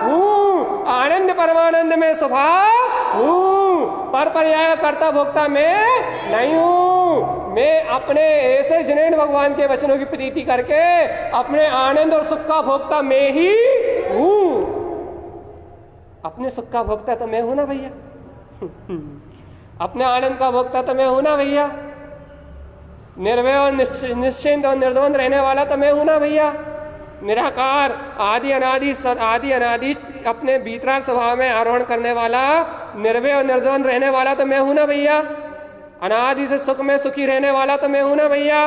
हूँ, आनंद परमानंद में स्वभाव हूँ, पर पर्याय कर्ता भोक्ता मैं नहीं हूँ। मैं अपने ऐसे जिनेंद्र भगवान के वचनों की प्रीति करके अपने आनंद और सुख का भोक्ता मैं ही हूँ। अपने सुख का भोक्ता तो मैं हूं ना भैया, अपने आनंद का भोक्ता तो मैं हूं ना भैया, निर्भय और निश्चिंत और निर्द्वंद रहने वाला तो मैं हूं ना भैया, निराकार आदि अनादि अपने बीतराग स्वभाव में आरोहण करने वाला, निर्भय और निर्द्वंद रहने वाला तो मैं हूं ना भैया, अनादि से सुख में सुखी रहने वाला तो मैं हूं ना भैया,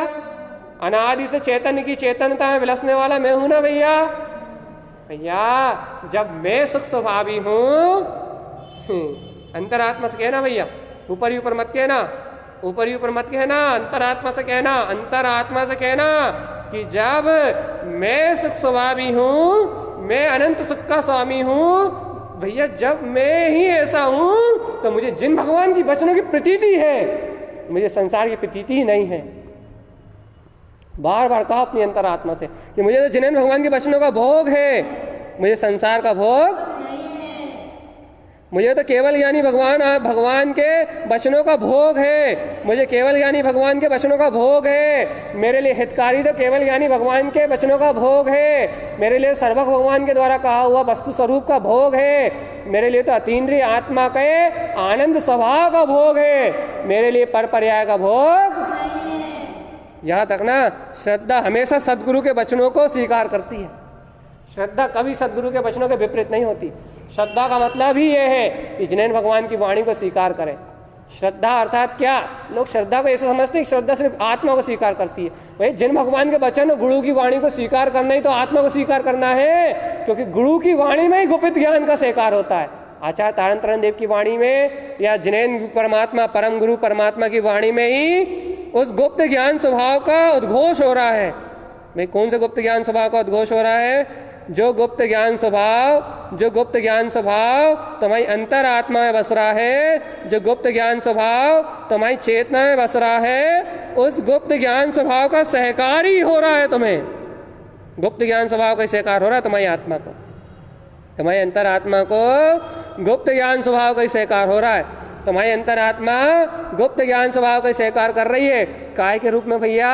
अनादि से चैतन्य की चेतनता में विलसने वाला मैं हूं ना भैया। भैया जब मैं सुख स्वभावी हूँ, अंतरात्मा से कहना भैया, ऊपर ही ऊपर मत कहना, ऊपर ही ऊपर मत कहना, अंतरात्मा से कहना, अंतरात्मा से कहना कि जब मैं सुख स्वभावी हूँ, मैं अनंत सुख का स्वामी हूँ, भैया जब मैं ही ऐसा हूँ तो मुझे जिन भगवान की वचनों की प्रतीति है, मुझे संसार की प्रतीति ही नहीं है। बार बार कहा अपनी अंतरात्मा से कि मुझे तो जिनेंद्र भगवान के वचनों का भोग है, मुझे संसार का भोग नहीं है, मुझे तो केवल ज्ञानी भगवान के वचनों का भोग है, मुझे केवल ज्ञानी भगवान के वचनों का भोग है, मेरे लिए हितकारी तो केवल ज्ञानी भगवान के वचनों का भोग है, मेरे लिए सर्वक भगवान के द्वारा कहा हुआ वस्तु स्वरूप का भोग है, मेरे लिए तो अतीन्द्रिय आत्मा के आनंद स्वभाव का भोग है, मेरे लिए पर पर्याय का भोग नहीं है। यहाँ तक ना श्रद्धा हमेशा सदगुरु के वचनों को स्वीकार करती है, श्रद्धा कभी सदगुरु के वचनों के विपरीत नहीं होती। श्रद्धा का मतलब ही यह है कि जिनेंद्र भगवान की वाणी को स्वीकार करें। श्रद्धा अर्थात क्या, लोग श्रद्धा को ऐसे समझते हैं कि श्रद्धा सिर्फ आत्मा को स्वीकार करती है। भाई जिन भगवान के वचन और गुरु की वाणी को स्वीकार करना ही तो आत्मा को स्वीकार करना है, क्योंकि गुरु की वाणी में ही गुप्त ज्ञान का स्वीकार होता है। आचार्य तारण देव की वाणी में या जिनेंद्र परमात्मा परम गुरु परमात्मा की वाणी में ही उस गुप्त ज्ञान स्वभाव का उद्घोष हो रहा है। भाई कौन से गुप्त ज्ञान स्वभाव का उद्घोष हो रहा है? जो गुप्त ज्ञान स्वभाव तुम्हारी अंतरात्मा में बस रहा है, जो गुप्त ज्ञान स्वभाव तुम्हारी चेतना में बस रहा है, उस गुप्त ज्ञान स्वभाव का सहकारी हो रहा है। तुम्हें गुप्त ज्ञान स्वभाव का सहकार हो रहा है, तुम्हारी आत्मा को, तुम्हारी अंतरात्मा को गुप्त ज्ञान स्वभाव का सहकार हो रहा है। तुम्हारी अंतरात्मा गुप्त ज्ञान स्वभाव का स्वीकार कर रही है। काय के रूप में भैया?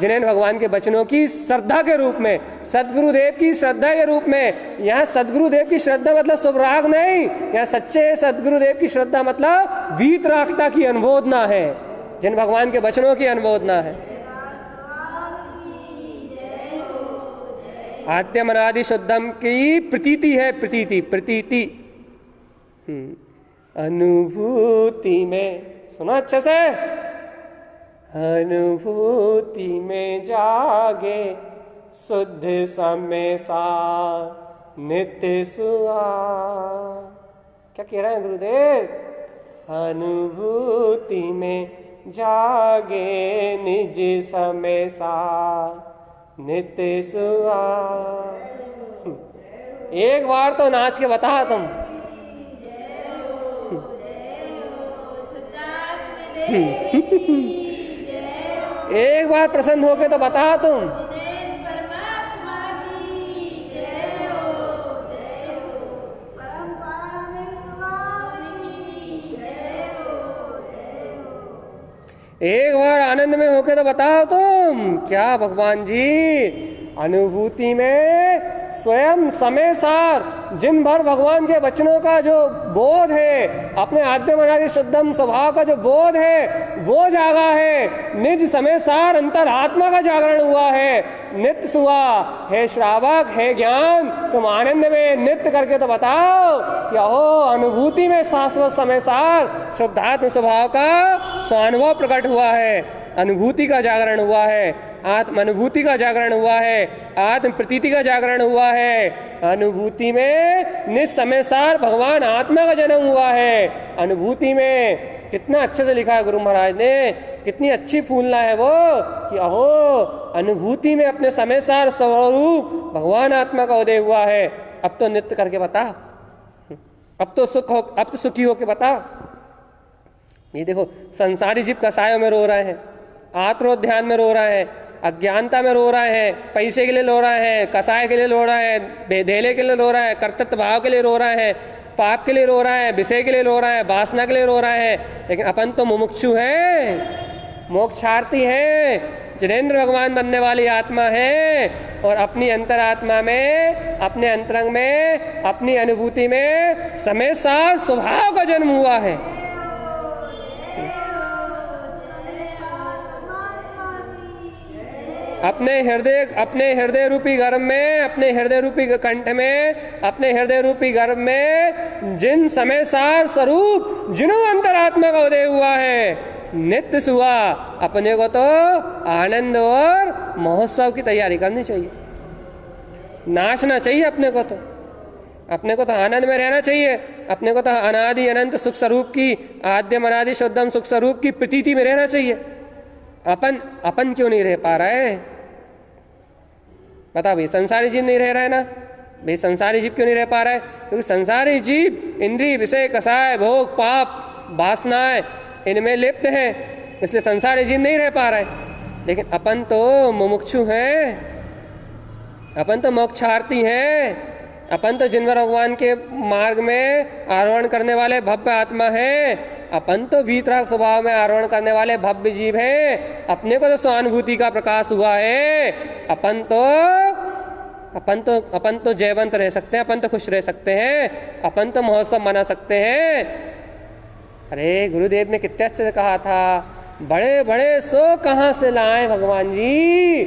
जिनेंद्र भगवान के वचनों की श्रद्धा के रूप में, सदगुरुदेव की श्रद्धा के रूप में। यहाँ सदगुरुदेव की श्रद्धा मतलब शुभ राग नहीं, यहाँ सच्चे सदगुरुदेव की श्रद्धा मतलब वीतरागता की अनुमोदना है, जिन भगवान के वचनों की अनुमोदना है। आद्यम अनादि शुद्धम की प्रतीति है, प्रतीति अनुभूति में, सुनो अच्छे से, अनुभूति में जागे शुद्ध समय सा नित्य सुआ। क्या कह रहे हैं गुरुदेव? अनुभूति में जागे निज समय सा नित्य सुआ। एक बार तो नाच के बता तुम। एक बार प्रसन्न होके तो बता तुम। एक बार आनंद में होके तो बताओ तुम। क्या भगवान जी? अनुभूति में स्वयं समय सार जिन भर भगवान के वचनों का जो बोध है, अपने आद्यम अनादि शुद्धम स्वभाव का जो बोध है वो जागा है। निज समय सार अंतर आत्मा का जागरण हुआ है। नित्य सुआ है श्रावक है ज्ञान, तुम आनंद में नित्य करके तो बताओ कि अहो अनुभूति में शाश्वत समय सार शुद्धात्म स्वभाव का स्वानुभव प्रकट हुआ है, अनुभूति का जागरण हुआ है, आत्म अनुभूति का जागरण हुआ है, आत्म प्रतीति का जागरण हुआ है। अनुभूति में निज समय सार भगवान आत्मा का जन्म हुआ है। अनुभूति में कितना अच्छे से लिखा है गुरु महाराज ने, कितनी अच्छी फूलना है वो कि अहो अनुभूति में अपने समय सार स्वरूप भगवान आत्मा का उदय हुआ है। अब तो नृत्य करके बता, अब तो सुखी हो के बता। ये देखो संसारी जीव कसायों में रो रहे हैं, आत्मोध्यान में रो रहे हैं, अज्ञानता में रो रहे हैं, पैसे के लिए रो रहे हैं, कसाय के लिए रो रहे हैं, बेधेले के लिए रो रहे हैं, कर्तृत्व भाव के लिए रो रहे हैं, पाप के लिए रो रहा है, विषय के लिए रो रहा है, वासना के लिए रो रहा है। लेकिन अपन तो मुमुक्षु है, मोक्षार्थी है, जिनेंद्र भगवान बनने वाली आत्मा है और अपनी अंतरात्मा में, अपने अंतरंग में, अपनी अनुभूति में समय सार स्वभाव का जन्म हुआ है। अपने हृदय रूपी गर्भ में, अपने हृदय रूपी कंठ में, अपने हृदय रूपी गर्भ में जिन समय सार स्वरूप जिन्हों अंतरात्मा का उदय हुआ है, नित्य सुहा अपने को तो आनंद और महोत्सव की तैयारी करनी चाहिए, नाचना चाहिए अपने को तो आनंद में रहना चाहिए, अपने को तो अनादि अनंत सुख स्वरूप की, आद्यम अनादि शुद्धम सुख स्वरूप की प्रतीति में रहना चाहिए। अपन क्यों नहीं रह पा रहा है? बता भाई, संसारी जीव नहीं रह रहा है ना भाई, संसारी जीव क्यों नहीं रह पा रहा है? क्योंकि संसारी जीव इंद्रिय विषय कसाय भोग पाप वासनाएं इनमें लिप्त है, इसलिए संसारी जीव नहीं रह पा रहा है। लेकिन अपन तो मुमुक्षु हैं, अपन तो मोक्षार्थी हैं, अपन तो जिनवर भगवान के मार्ग में आरोहण करने वाले भव्य आत्मा हैं, अपन तो वीतराग स्वभाव में आरोहण करने वाले भव्य जीव हैं। अपने को तो स्वानुभूति का प्रकाश हुआ है। अपन तो जयवंत रह सकते हैं, अपन तो खुश रह सकते हैं, अपन तो महोत्सव मना सकते हैं। अरे गुरुदेव ने कितने अच्छे से कहा था, बड़े बड़े सो कहाँ से लाए भगवान जी,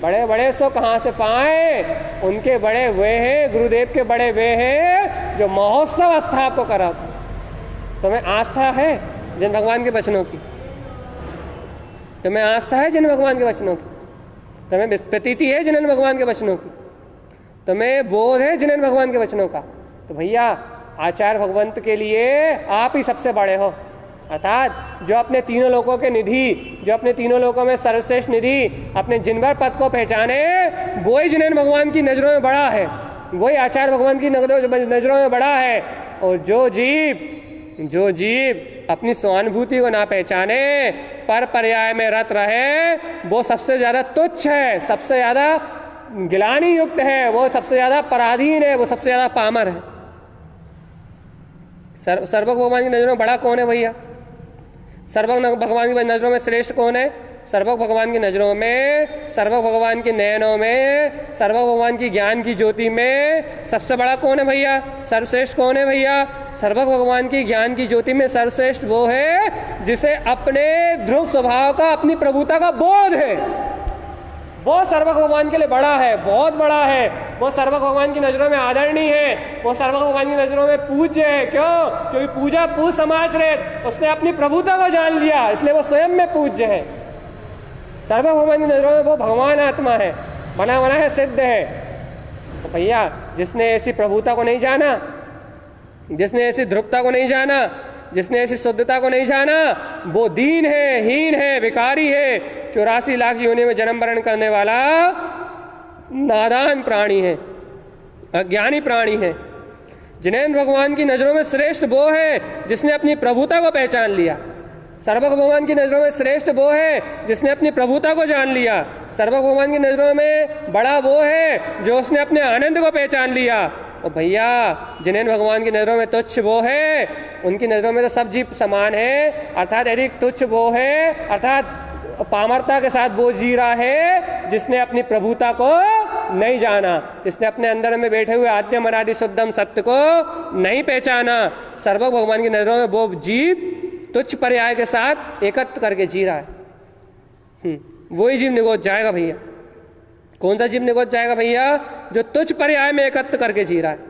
बड़े बड़े सो कहाँ से पाए? उनके बड़े वे हैं, गुरुदेव के बड़े वे हैं जो महोत्सव स्थापक करा। तुम्हें आस्था है जिन भगवान के वचनों की? तुम्हें आस्था है जिन भगवान के वचनों की? तुम्हें प्रतीति है जिन भगवान के वचनों की? तुम्हें बोध है जिन भगवान के वचनों का? तो भैया आचार्य भगवंत के लिए आप ही सबसे बड़े हो, अर्थात जो अपने तीनों लोकों के निधि, जो अपने तीनों लोकों में सर्वश्रेष्ठ निधि, अपने जिनवर पद को पहचाने, वो ही जिन भगवान की नज़रों में बड़ा है, वही आचार्य भगवान की नज़रों में बड़ा है। और जो जीव अपनी स्वानुभूति को ना पहचाने, पर पर्याय में रत रहे, वो सबसे ज़्यादा तुच्छ है, सबसे ज़्यादा गिलानी युक्त है, वो सबसे ज़्यादा पराधीन है, वो सबसे ज़्यादा पामर है। सर्वज्ञ भगवान की नज़रों में बड़ा कौन है भैया? सर्वज्ञ भगवान की नज़रों में श्रेष्ठ कौन है? सर्वज्ञ भगवान की नज़रों में, सर्वज्ञ भगवान के नयनों में, सर्वज्ञ भगवान की ज्ञान की ज्योति में सबसे बड़ा कौन है भैया? सर्वश्रेष्ठ कौन है भैया? सर्वज्ञ भगवान की ज्ञान की ज्योति में सर्वश्रेष्ठ वो है जिसे अपने ध्रुव स्वभाव का, अपनी प्रभुता का बोध है। वो सर्वज्ञ भगवान के लिए बड़ा है, बहुत बड़ा है। वो सर्वज्ञ भगवान की नज़रों में आदरणीय है, वो सर्वज्ञ भगवान की नज़रों में पूज्य है। क्यों? क्योंकि पूजा पूज समाज रहे, उसने अपनी प्रभुता को जान लिया, इसलिए वो स्वयं में पूज्य है। सर्वज्ञ भगवान की नज़रों में वो भगवान आत्मा है, बना है, सिद्ध है। तो भैया जिसने ऐसी प्रभुता को नहीं जाना, जिसने ऐसी ध्रुवता को नहीं जाना, जिसने ऐसी शुद्धता को नहीं जाना, वो दीन है, हीन है, भिखारी है, 84 लाख योनि में जन्म वरण करने वाला नादान प्राणी है, अज्ञानी प्राणी है। जिनेंद्र भगवान की नज़रों में श्रेष्ठ वो है जिसने अपनी प्रभुता को पहचान लिया। सर्वज्ञ भगवान की नज़रों में श्रेष्ठ वो है जिसने अपनी प्रभुता को जान लिया। सर्वज्ञ भगवान की नज़रों में बड़ा वो है जो उसने अपने आनंद को पहचान लिया। और भैया जिनेंद्र भगवान की नज़रों में तुच्छ वो है, उनकी नज़रों में तो सब जीव समान है, अर्थात यदि तुच्छ वो है, अर्थात पामरता के साथ वो जी रहा है जिसने अपनी प्रभुता को नहीं जाना, जिसने अपने अंदर में बैठे हुए आद्यम अनादि शुद्धम सत्य को नहीं पहचाना, सर्वज्ञ भगवान की नजरों में वो जीव तुच्छ पर्याय के साथ एकत्र करके जी रहा है। वही जीव निगोच जाएगा भैया। कौन सा जीव निगोच जाएगा भैया? जो तुच्छ पर्याय में एकत्र करके जी रहा है।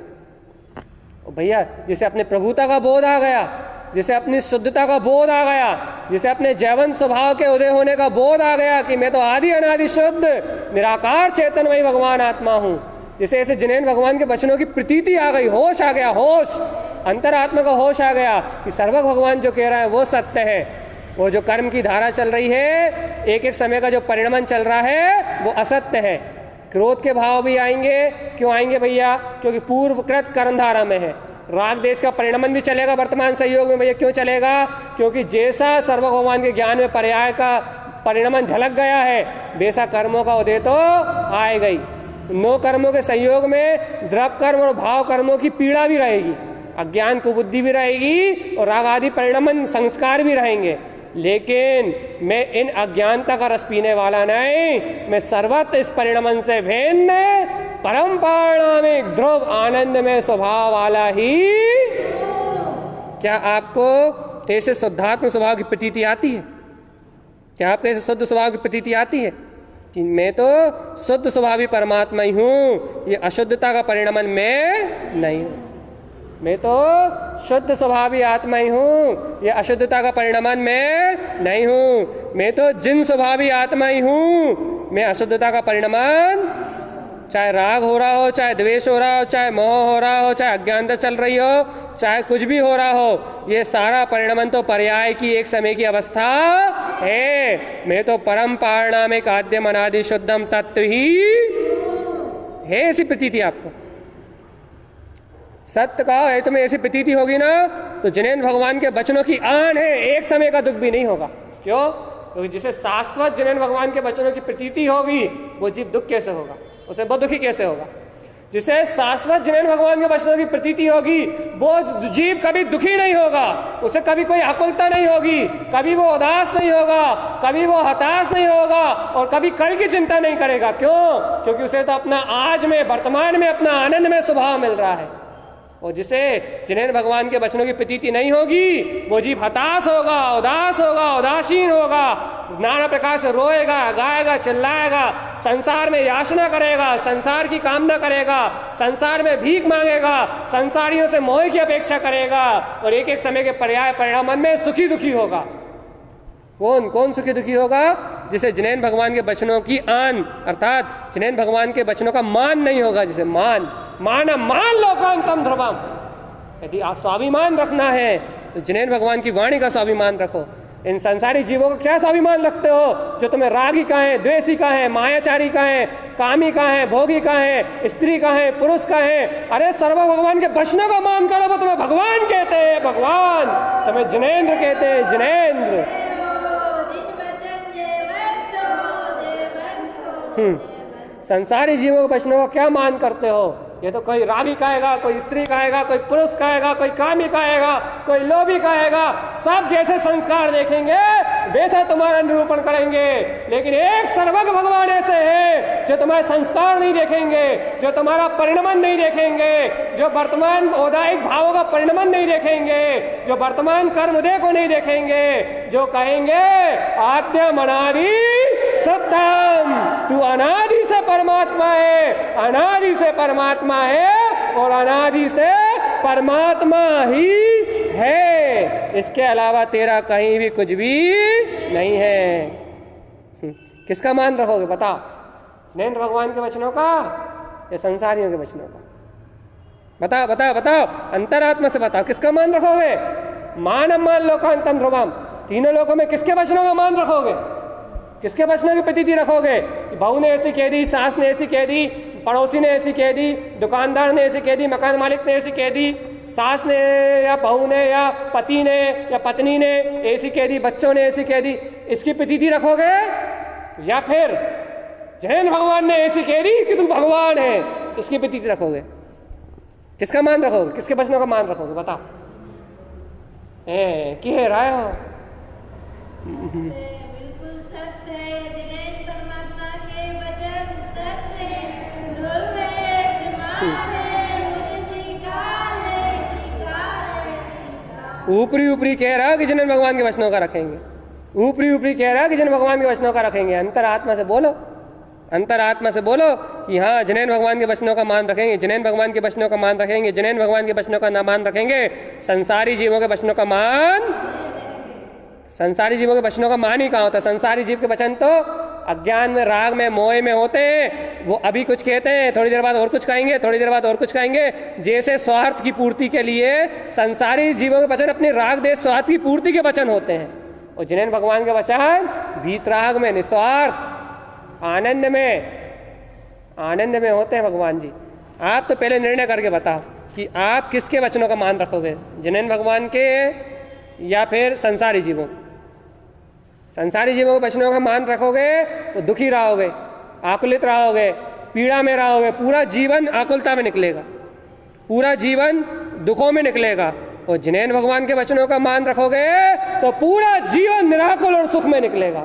भैया जिसे अपने प्रभुता का बोध आ गया, जिसे अपनी शुद्धता का बोध आ गया, जिसे अपने जैवन स्वभाव के उदय होने का बोध आ गया कि मैं तो आदि अनादि शुद्ध निराकार चेतनमयी भगवान आत्मा हूँ, जिसे ऐसे जिनेन भगवान के वचनों की प्रतीति आ गई, होश आ गया, होश, अंतरात्मा का होश आ गया कि सर्वज्ञ भगवान जो कह रहा है वो सत्य है। वो जो कर्म की धारा चल रही है, एक एक समय का जो परिणमन चल रहा है वो असत्य है। क्रोध के भाव भी आएंगे, क्यों आएंगे भैया? क्योंकि पूर्वकृत कर्म धारा में है। राग देश का परिणमन भी चलेगा वर्तमान संयोग में भैया, क्यों चलेगा? क्योंकि जैसा सर्व भगवान के ज्ञान में पर्याय का परिणमन झलक गया है, वैसा कर्मों का उदय तो आएगा ही। नौ कर्मों के संयोग में द्रव कर्म और भाव कर्मों की पीड़ा भी रहेगी, अज्ञान कुबुद्धि भी रहेगी और राग आदि परिणमन संस्कार भी रहेंगे। लेकिन मैं इन अज्ञानता का रस पीने वाला नहीं, मैं सर्वत्र इस परिणमन से भिन्न परम पारणामिक ध्रुव आनंद में स्वभाव वाला ही। क्या आपको ऐसे शुद्धात्म स्वभाव की प्रतीति आती है? क्या आपको ऐसे शुद्ध स्वभाव की प्रतीति आती है कि मैं तो शुद्ध स्वभावी परमात्मा ही हूँ, ये अशुद्धता का परिणमन मैं नहीं हूँ, मैं तो शुद्ध स्वभावी आत्मा ही हूँ, ये अशुद्धता का परिणमन मैं नहीं हूँ, मैं तो जिन स्वभावी आत्मा ही हूँ, मैं अशुद्धता का परिणमन, चाहे राग हो रहा हो, चाहे द्वेष हो रहा हो, चाहे मोह हो रहा हो, चाहे अज्ञानता चल रही हो, चाहे कुछ भी हो रहा हो, ये सारा परिणमन तो पर्याय की एक समय की अवस्था है। मैं तो परम पारणामिक आद्यम अनादि शुद्धम तत्व ही है। ऐसी प्रतीति आपको सत्य का है, तुम्हें ऐसी प्रतीति होगी ना तो जिनेन भगवान के वचनों की आन है, एक समय का दुख भी नहीं होगा। क्यों? क्योंकि जिसे शाश्वत जिनेन भगवान के वचनों की प्रतीति होगी वो जीव दुख कैसे होगा, उसे बहुत दुखी कैसे होगा? जिसे शाश्वत जिनेन भगवान के वचनों की प्रतीति होगी वो जीव कभी दुखी नहीं होगा, उसे कभी कोई आकुलता नहीं होगी, कभी वो उदास नहीं होगा, कभी वो हताश नहीं होगा और कभी कल की चिंता नहीं करेगा। क्यों? क्योंकि उसे तो अपना आज में वर्तमान में अपना आनंद में स्वभाव मिल रहा है। और जिसे जिन्हें भगवान के वचनों की प्रतीति नहीं होगी वो जीव हताश होगा, उदास होगा, उदासीन होगा, नाना प्रकार से रोएगा, गाएगा, चिल्लाएगा, संसार में याचना करेगा, संसार की कामना करेगा, संसार में भीख मांगेगा, संसारियों से मोह की अपेक्षा करेगा और एक एक समय के पर्याय परिणाम में सुखी दुखी होगा। कौन कौन सुखी दुखी होगा? जिसे जिनेन भगवान के वचनों की आन अर्थात जिनेन भगवान के वचनों का मान नहीं होगा। जिसे मान लोकांतम ध्रुवम, यदि आप स्वाभिमान रखना है तो जिनेन भगवान की वाणी का स्वाभिमान रखो। इन संसारी जीवों का क्या स्वाभिमान रखते हो जो तुम्हें रागी का है, द्वेषी का है, मायाचारी का है, कामी का है, भोगी का है, स्त्री का है, पुरुष का है? अरे सर्व भगवान के वचनों का मान करो, वो तुम्हें भगवान कहते हैं, भगवान तुम्हें जिनेन्द्र कहते हैं, जिनेन्द्र। संसारी जीवों के वचनों का क्या मान करते हो? ये तो कोई रागी कहेगा, कोई स्त्री कहेगा, कोई पुरुष कहेगा, कोई कामी कहेगा, कोई लोभी कहेगा, सब जैसे संस्कार देखेंगे वैसा तुम्हारा निरूपण करेंगे। लेकिन एक सर्वज्ञ भगवान ऐसे है जो तुम्हारे संस्कार नहीं देखेंगे, जो तुम्हारा परिणमन नहीं देखेंगे, जो वर्तमान औदायिक भावों का परिणमन नहीं देखेंगे, जो वर्तमान कर्म उदय को नहीं देखेंगे, जो कहेंगे आद्यम अनादि सत्यम, तू अनादि से परमात्मा है, अनादि से परमात्मा है और अनादि से परमात्मा ही है, इसके अलावा तेरा कहीं भी कुछ भी नहीं है। किसका मान रखोगे बताओ? जिनेन्द्र भगवान के वचनों का या संसारियों के वचनों का? बताओ बताओ बताओ, अंतरात्मा से बताओ, किसका मान रखोगे? मानम मान लोकांतम ध्रुवम, तीनों लोगों में किसके वचनों का मान रखोगे? किसके वचनों की प्रतीति रखोगे? बहू ने ऐसी कह दी, सास ने ऐसी कह दी, पड़ोसी ने ऐसी कह दी, दुकानदार ने ऐसी कह दी, मकान मालिक ने ऐसी कह दी, सास ने या बहू ने या पति ने या पत्नी ने ऐसी कह दी, बच्चों ने ऐसी कह दी, इसकी प्रतीति रखोगे? या फिर जैन भगवान ने ऐसी कह दी कि तू भगवान है, इसकी प्रतीति रखोगे? किसका मान रखोगे? किसके वचनों का मान रखोगे? बताओ। कह रहे हो ऊपरी ऊपरी कह रहा कि जिन्हें भगवान के वचनों का रखेंगे, ऊपरी ऊपरी कह रहा कि जिन्हें भगवान के वचनों का रखेंगे। अंतरात्मा से बोलो, अंतरात्मा से बोलो कि हाँ जिन्हें भगवान के वचनों का मान रखेंगे, जिन्हें भगवान के वचनों का मान रखेंगे, जिन्हें भगवान के वचनों का मान रखेंगे, संसारी जीवों के वचनों का मान, संसारी जीवों के वचनों का मान ही कहाँ होता है? संसारी जीव के वचन तो अज्ञान में, राग में, मोह में होते हैं। वो अभी कुछ कहते हैं, थोड़ी देर बाद और कुछ कहेंगे, थोड़ी देर बाद और कुछ कहेंगे। जैसे स्वार्थ की पूर्ति के लिए संसारी जीवों के वचन अपने राग देश स्वार्थ की पूर्ति के वचन होते हैं, और जिन्हें भगवान के वचन वीतराग में, निस्वार्थ आनंद में होते हैं। भगवान जी आप तो पहले निर्णय करके बताओ कि आप किसके वचनों का मान रखोगे, जिन्हें भगवान के या फिर संसारी जीवों? संसारी जीवों के वचनों का मान रखोगे तो दुखी रहोगे, आकुलित रहोगे, पीड़ा में रहोगे, पूरा जीवन आकुलता में निकलेगा, पूरा जीवन दुखों में निकलेगा। और जिन्हें भगवान के वचनों का मान रखोगे तो पूरा जीवन निराकुल और सुख में निकलेगा।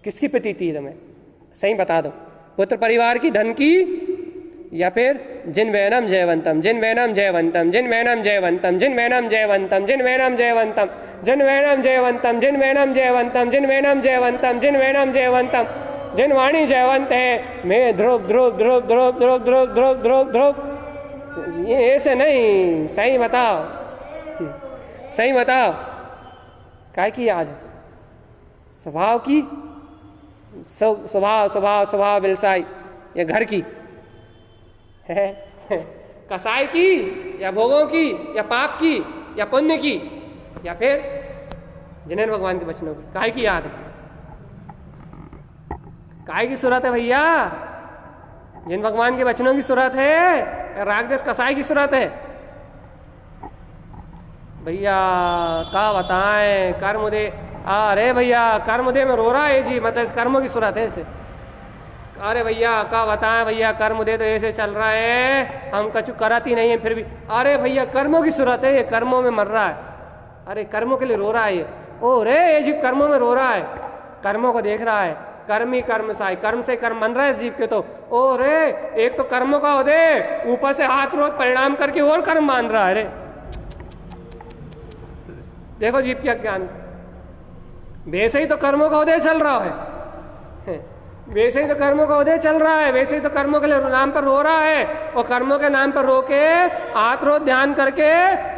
किसकी प्रतीति है तुम्हें? सही बता दो, पुत्र परिवार की, धन की, या फिर जिन वैनम जयवंतम, जिन वैनम जयवंतम, जिन वैनम जयवंतम, जिन वैनम जयवंतम, जिन वैनम जयवंतम, जिन वैनम जयवंतम, जिन वैनम जयवंतम, जिन वैनम जयवंतम, जिन वैनम जयवंतम, जिन वाणी जयवंत है। मैं ध्रुव ध्रुव ध्रुव ध्रुव ध्रुव ध्रुव ध्रुव ध्रुव ध्रुव, ये ऐसे नहीं। सही बताओ, सही बताओ, काय की याद है? स्वभाव की, स्वभाव स्वभाव स्वभाव विलसाई, या घर की है, कसाई की, या भोगों की, या पाप की, या पुण्य की, या फिर जिन्हें भगवान के वचनों की? काय की याद है? काय की सूरत है भैया? जिन भगवान के वचनों की सूरत है, या रागदेश कसाई की सूरत है? भैया का बताएं, कर्म दे। अरे भैया कर्म दे में रो रहा है जी, मतलब इस कर्मों की सूरत है ऐसे। अरे भैया का बताएं भैया, कर्म दे तो ऐसे चल रहा है, हम कछु कराती नहीं है फिर भी। अरे भैया कर्मों की सूरत है, ये कर्मों में मर रहा है। अरे कर्मों के लिए रो रहा है ये। ओ रे ये जीव कर्मों में रो रहा है, कर्मों को देख रहा है, कर्म ही कर्म साई, कर्म से कर्म बन रहा है इस जीव के। तो ओ रे एक तो कर्मों का हो दे, ऊपर से हाथ रोज परिणाम करके और कर्म मान रहा है। रे देखो जीव की अज्ञान, वैसे ही तो कर्मों का उदय चल रहा है, वैसे ही तो कर्मों का उदय चल रहा है, वैसे ही तो कर्मों के नाम पर रो रहा है, और कर्मों के नाम पर रो के हाथ रोज ध्यान करके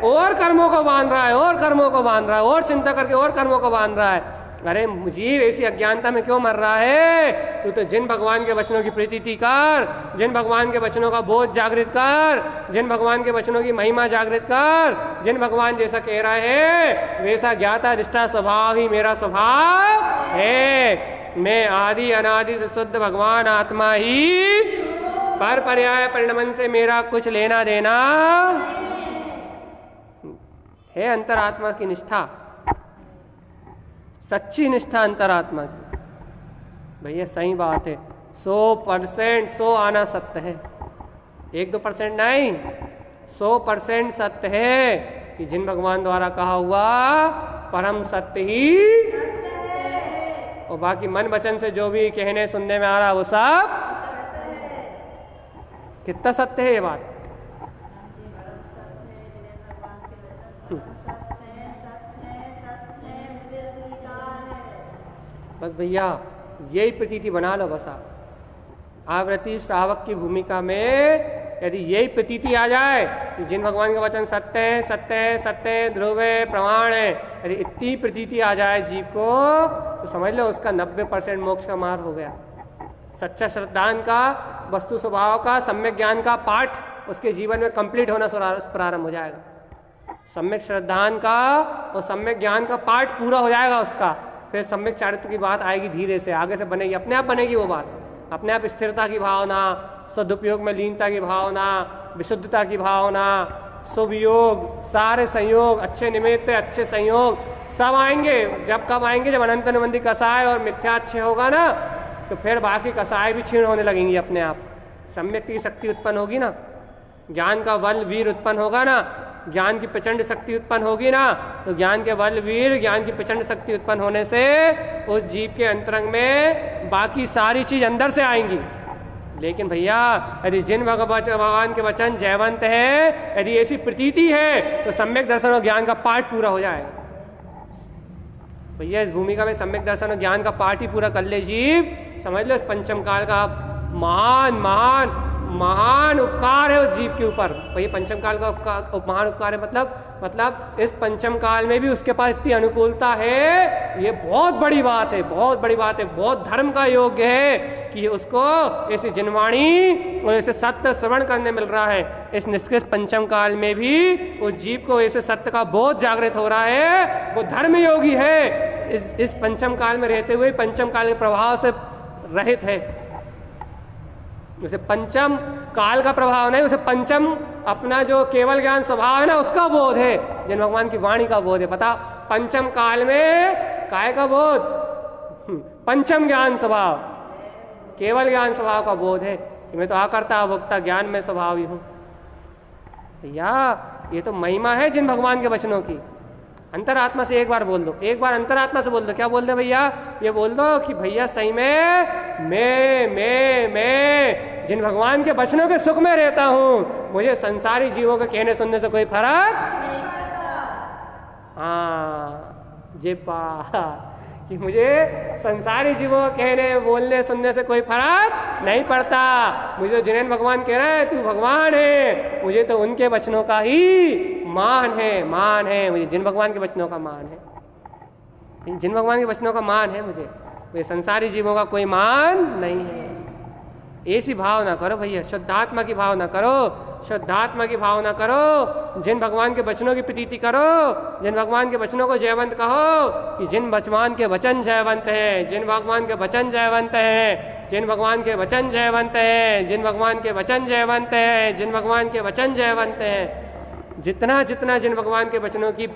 और कर्मों को बांध रहा है, और कर्मों को बांध रहा है, और चिंता करके और कर्मों को बांध रहा है। अरे जीव ऐसी अज्ञानता में क्यों मर रहा है? तू तो जिन भगवान के वचनों की प्रीति कर, जिन भगवान के वचनों का बोध जागृत कर, जिन भगवान के वचनों की महिमा जागृत कर, जिन भगवान जैसा कह रहा है वैसा ज्ञाता निष्ठा स्वभाव ही मेरा स्वभाव है। मैं आदि अनादि से शुद्ध भगवान आत्मा ही, पर पर्याय परिणमन से मेरा कुछ लेना देना है। अंतरात्मा की निष्ठा, सच्ची निष्ठा अंतरात्मा की। भैया सही बात है, 100% 100 आना सत्य है, 1-2% नहीं, 100% सत्य है कि जिन भगवान द्वारा कहा हुआ परम सत्य ही, और बाकी मन वचन से जो भी कहने सुनने में आ रहा वो सब कितना सत्य है ये बात? बस भैया यही प्रतीति बना लो। बस आप आवृत्ति श्रावक की भूमिका में यदि यही प्रतीति आ जाए कि जिन भगवान के वचन सत्य है, सत्य है, सत्य है, ध्रुव है, प्रमाण है, यदि इतनी प्रतीति आ जाए जीव को तो समझ लो उसका 90% मोक्ष का मार्ग हो गया। सच्चा श्रद्धान का, वस्तु स्वभाव का, सम्यक ज्ञान का पाठ उसके जीवन में कंप्लीट होना प्रारंभ हो जाएगा। सम्यक श्रद्धान का और सम्यक ज्ञान का पाठ पूरा हो जाएगा उसका, फिर सम्यक चारित्र की बात आएगी, धीरे से आगे से बनेगी, अपने आप बनेगी वो बात, अपने आप स्थिरता की भावना, सदुपयोग में लीनता की भावना, विशुद्धता की भावना, शुभ योग, सारे संयोग, अच्छे निमित्त, अच्छे संयोग सब आएंगे। जब कब आएंगे? जब अनंत अनुबंधी कसाय और मिथ्या अच्छे होगा ना, तो फिर बाकी कसाय भी क्षीण होने लगेंगी अपने आप। सम्यक की शक्ति उत्पन्न होगी ना, ज्ञान का बल वीर उत्पन्न होगा ना, ज्ञान की प्रचंड शक्ति उत्पन्न होगी ना, तो ज्ञान के बल वीर, ज्ञान की प्रचंड शक्ति उत्पन्न होने से उस जीव के अंतरंग में बाकी सारी चीज अंदर से आएंगी। लेकिन भैया यदि जिन भगवान के वचन जयवंत है, यदि ऐसी प्रतीति है, तो सम्यक दर्शन और ज्ञान का पाठ पूरा हो जाएगा। भैया इस भूमिका में सम्यक दर्शन और ज्ञान का पाठ ही पूरा कर ले जीव, समझ लो इस पंचम काल का महान महान महान उपकार है उस जीव के ऊपर। भैया पंचम काल का महान उपकार है, मतलब इस पंचम काल में भी उसके पास इतनी अनुकूलता है, ये बहुत बड़ी बात है, बहुत बड़ी बात है, बहुत धर्म का योग्य है कि उसको ऐसी जिनवाणी और ऐसे सत्य श्रवण करने मिल रहा है। इस निष्कृष्ट पंचम काल में भी उस जीव को ऐसे सत्य का बोध जागृत हो रहा है, वो धर्म योगी है, इस पंचम काल में रहते हुए पंचम काल के प्रभाव से रहित है। उसे पंचम काल का प्रभाव नहीं, उसे पंचम अपना जो केवल ज्ञान स्वभाव है ना, उसका बोध है, जिन भगवान की वाणी का बोध है। पता पंचम काल में काय का बोध? पंचम ज्ञान स्वभाव, केवल ज्ञान स्वभाव का बोध है। मैं तो आकर्ता भोक्ता ज्ञान में स्वभाव ही हूं। भैया ये तो महिमा है जिन भगवान के वचनों की। अंतरात्मा से एक बार बोल दो, एक बार अंतरात्मा से बोल दो। क्या बोल दो भैया? ये बोल दो कि भैया सही में मैं जिन भगवान के वचनों के सुख में रहता हूँ, मुझे संसारी जीवों के कहने सुनने से कोई फर्क नहीं पड़ता। हाँ जे पा कि मुझे संसारी जीवों के कहने बोलने सुनने से कोई फर्क नहीं पड़ता। मुझे तो जिनेन भगवान कह रहा है तू भगवान है, मुझे तो उनके वचनों का ही मान है, मुझे जिन भगवान के वचनों का मान है, जिन भगवान के वचनों का मान है मुझे संसारी जीवों का कोई मान नहीं है। ऐसी भावना करो भैया, शुद्धात्मा की भावना करो, शुद्धात्मा की भावना करो, जिन भगवान के वचनों की प्रतीति करो, जिन भगवान के वचनों को जयवंत कहो कि जिन भगवान के वचन जयवंत हैं, जिन भगवान के वचन जयवंत हैं, जिन भगवान के वचन जयवंत हैं, जिन भगवान के वचन जयवंत हैं, जिन भगवान के वचन जयवंत हैं। जितना जितना जिन भगवान के वचनों की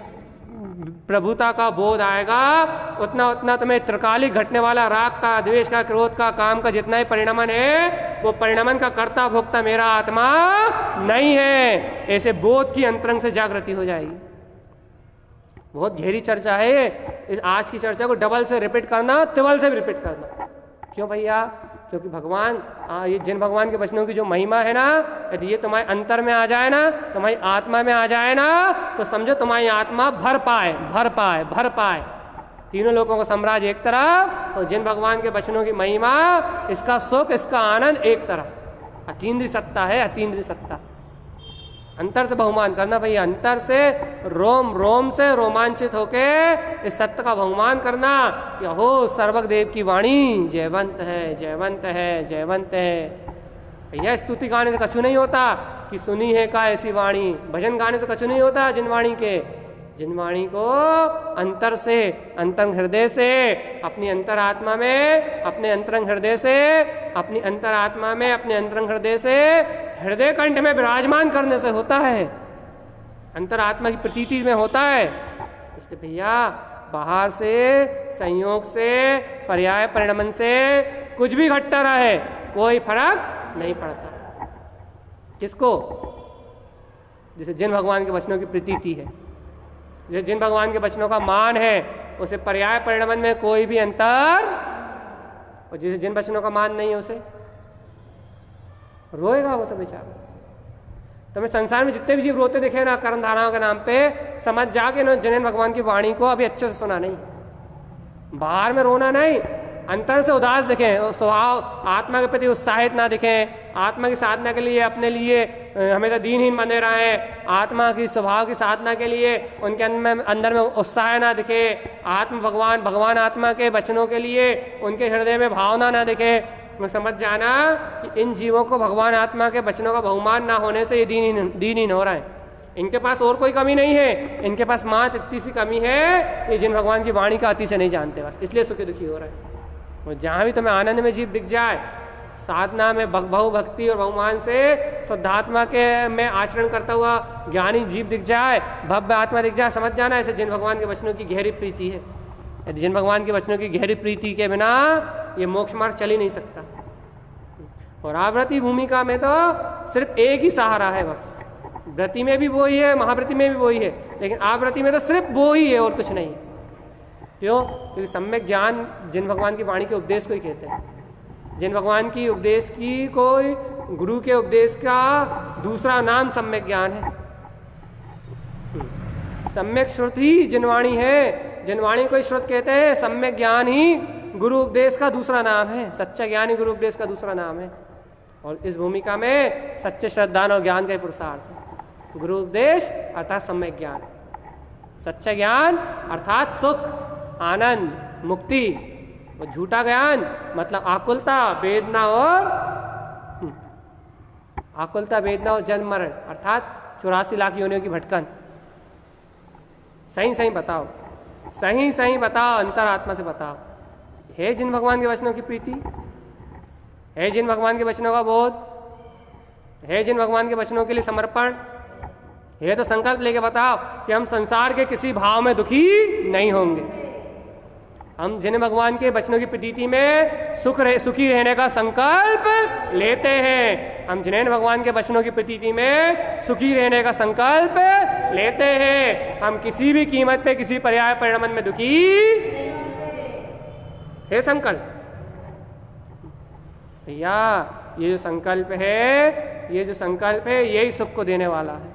प्रभुता का बोध आएगा, उतना उतना तुम्हें त्रिकालिक घटने वाला राग का, द्वेष का, क्रोध का, काम का जितना ही परिणमन है, वो परिणमन का कर्ता भोक्ता मेरा आत्मा नहीं है, ऐसे बोध की अंतरंग से जागृति हो जाएगी। बहुत गहरी चर्चा है। इस आज की चर्चा को डबल से रिपीट करना, ट्रिपल से भी रिपीट करना। क्यों भैया? क्योंकि भगवान ये जिन भगवान के वचनों की जो महिमा है ना, यदि ये तुम्हारे अंतर में आ जाए ना, तुम्हारी आत्मा में आ जाए ना, तो समझो तुम्हारी आत्मा भर पाए। तीनों लोगों का साम्राज्य एक तरफ और जिन भगवान के वचनों की महिमा, इसका सुख, इसका आनंद एक तरफ। अतीन्द्रिय सत्ता है, अतीन्द्रिय सत्ता। अंतर से बहुमान करना भैया, अंतर से रोम रोम से रोमांचित होके इस सत्य का बहुमान करना कि हो सर्वज्ञ देव की वाणी जयवंत है, जयवंत है, जयवंत है। भैया स्तुति गाने से कछु नहीं होता कि सुनी है का ऐसी वाणी, भजन गाने से कछु नहीं होता जिन वाणी के। जिन वाणी को अंतर से, अंतरंग हृदय से, अपनी अंतरात्मा में, अपने अंतरंग हृदय से, अपनी अंतरात्मा में, अपने अंतरंग हृदय से, हृदय कंठ में विराजमान करने से होता है, अंतरात्मा की प्रतीति में होता है। इसलिए भैया बाहर से, संयोग से, पर्याय परिणमन से कुछ भी घटता रहे, कोई फर्क नहीं पड़ता। किसको? जैसे जिन भगवान के वचनों की प्रतीति है, जिन भगवान के वचनों का मान है, उसे पर्याय परिणमन में कोई भी अंतर, और जिसे जिन वचनों का मान नहीं है उसे रोएगा वो तो बेचारा। तुम्हें संसार में जितने भी जीव रोते दिखे ना कर्म धाराओं के नाम पे, समझ जाके ना जिनेन भगवान की वाणी को अभी अच्छे से सुना नहीं, बाहर में रोना नहीं, अंतर से उदास दिखें, स्वभाव आत्मा के प्रति उत्साहित ना दिखें, आत्मा की साधना के लिए अपने लिए हमेशा दीनहीन बने रहें, आत्मा की स्वभाव की साधना के लिए उनके अंदर में उत्साह ना दिखे, भगवान आत्मा के वचनों के लिए उनके हृदय में भावना ना दिखे। समझ जाना कि इन जीवों को भगवान आत्मा के वचनों का बहुमान ना होने से ये दीनहीन हो रहा है। इनके पास और कोई कमी नहीं है, इनके पास मात्र इतनी सी कमी है, ये जिन भगवान की वाणी का अति से नहीं जानते, बस इसलिए सुखी दुखी हो रहा है। और जहाँ भी तुम्हें आनंद में जीव दिख जाए, साधना में बहु भक्ति और बहुमान से शुद्धात्मा के में आचरण करता हुआ ज्ञानी जीव दिख जाए, भव्य आत्मा दिख जाए, समझ जाना ऐसे जिन भगवान के वचनों की गहरी प्रीति है। यदि जिन भगवान के वचनों की गहरी प्रीति के बिना ये मोक्ष मार्ग चल ही नहीं सकता। और आवृत्ति भूमिका में तो सिर्फ एक ही सहारा है, बस व्रति में भी वो ही है, महाव्रति में भी वो ही है, लेकिन आवृत्ति में तो सिर्फ वो ही है और कुछ नहीं। क्यों? क्योंकि सम्यक ज्ञान जिन भगवान की वाणी के उपदेश को ही कहते हैं। जिन भगवान की उपदेश की कोई गुरु के उपदेश का दूसरा नाम सम्यक ज्ञान है। सम्यक श्रुति जिनवाणी है, जिनवाणी को श्रुत कहते हैं। सम्यक ज्ञान ही गुरु उपदेश का दूसरा नाम है, सच्चा ज्ञान ही गुरु उपदेश का दूसरा नाम है। और इस भूमिका में सच्चे श्रद्धा और ज्ञान का पुरुषार्थ है। गुरु उपदेश अर्थात सम्यक ज्ञान, सच्चा ज्ञान अर्थात सुख, आनंद, मुक्ति। और झूठा ज्ञान मतलब आकुलता, वेदना और जन्म मरण अर्थात 84 लाख योनियों की भटकन। सही बताओ, सही बताओ, अंतरात्मा से बताओ। है जिन भगवान के वचनों की प्रीति, है जिन भगवान के वचनों का बोध, है जिन भगवान के वचनों के लिए समर्पण, है तो संकल्प लेके बताओ कि हम संसार के किसी भाव में दुखी नहीं होंगे। हम जिन भगवान के वचनों की प्रतीति में सुखी रहने का संकल्प लेते हैं, हम जिन भगवान के वचनों की प्रतीति में सुखी रहने का संकल्प लेते हैं, हम किसी भी कीमत पे किसी पर्याय परिणाम में दुखी है। संकल्प भैया, ये जो संकल्प है यही सुख को देने वाला है।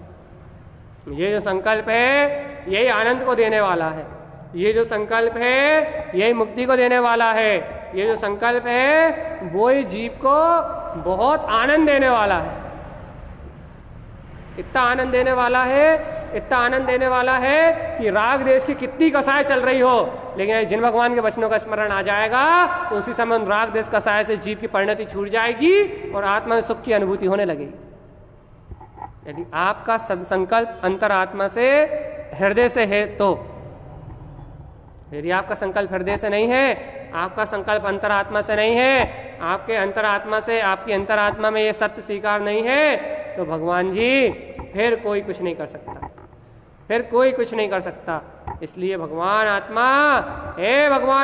ये जो संकल्प है यही आनंद को देने वाला है। ये जो संकल्प है यही मुक्ति को देने वाला है। ये जो संकल्प है वो ही जीव को बहुत आनंद देने वाला है। इतना आनंद देने वाला है कि राग देश की कितनी कसाय चल रही हो, लेकिन जिन भगवान के वचनों का स्मरण आ जाएगा तो उसी समय उन राग देश कसाय से जीव की परिणति छूट जाएगी और आत्मा में सुख की अनुभूति होने लगेगी। यदि आपका संकल्प अंतरात्मा से, हृदय से है तो। यदि आपका संकल्प हृदय से नहीं है, आपका संकल्प अंतरात्मा से नहीं है, आपके अंतरात्मा से, आपकी अंतरात्मा में ये सत्य स्वीकार नहीं है, तो भगवान जी फिर कोई कुछ नहीं कर सकता। इसलिए भगवान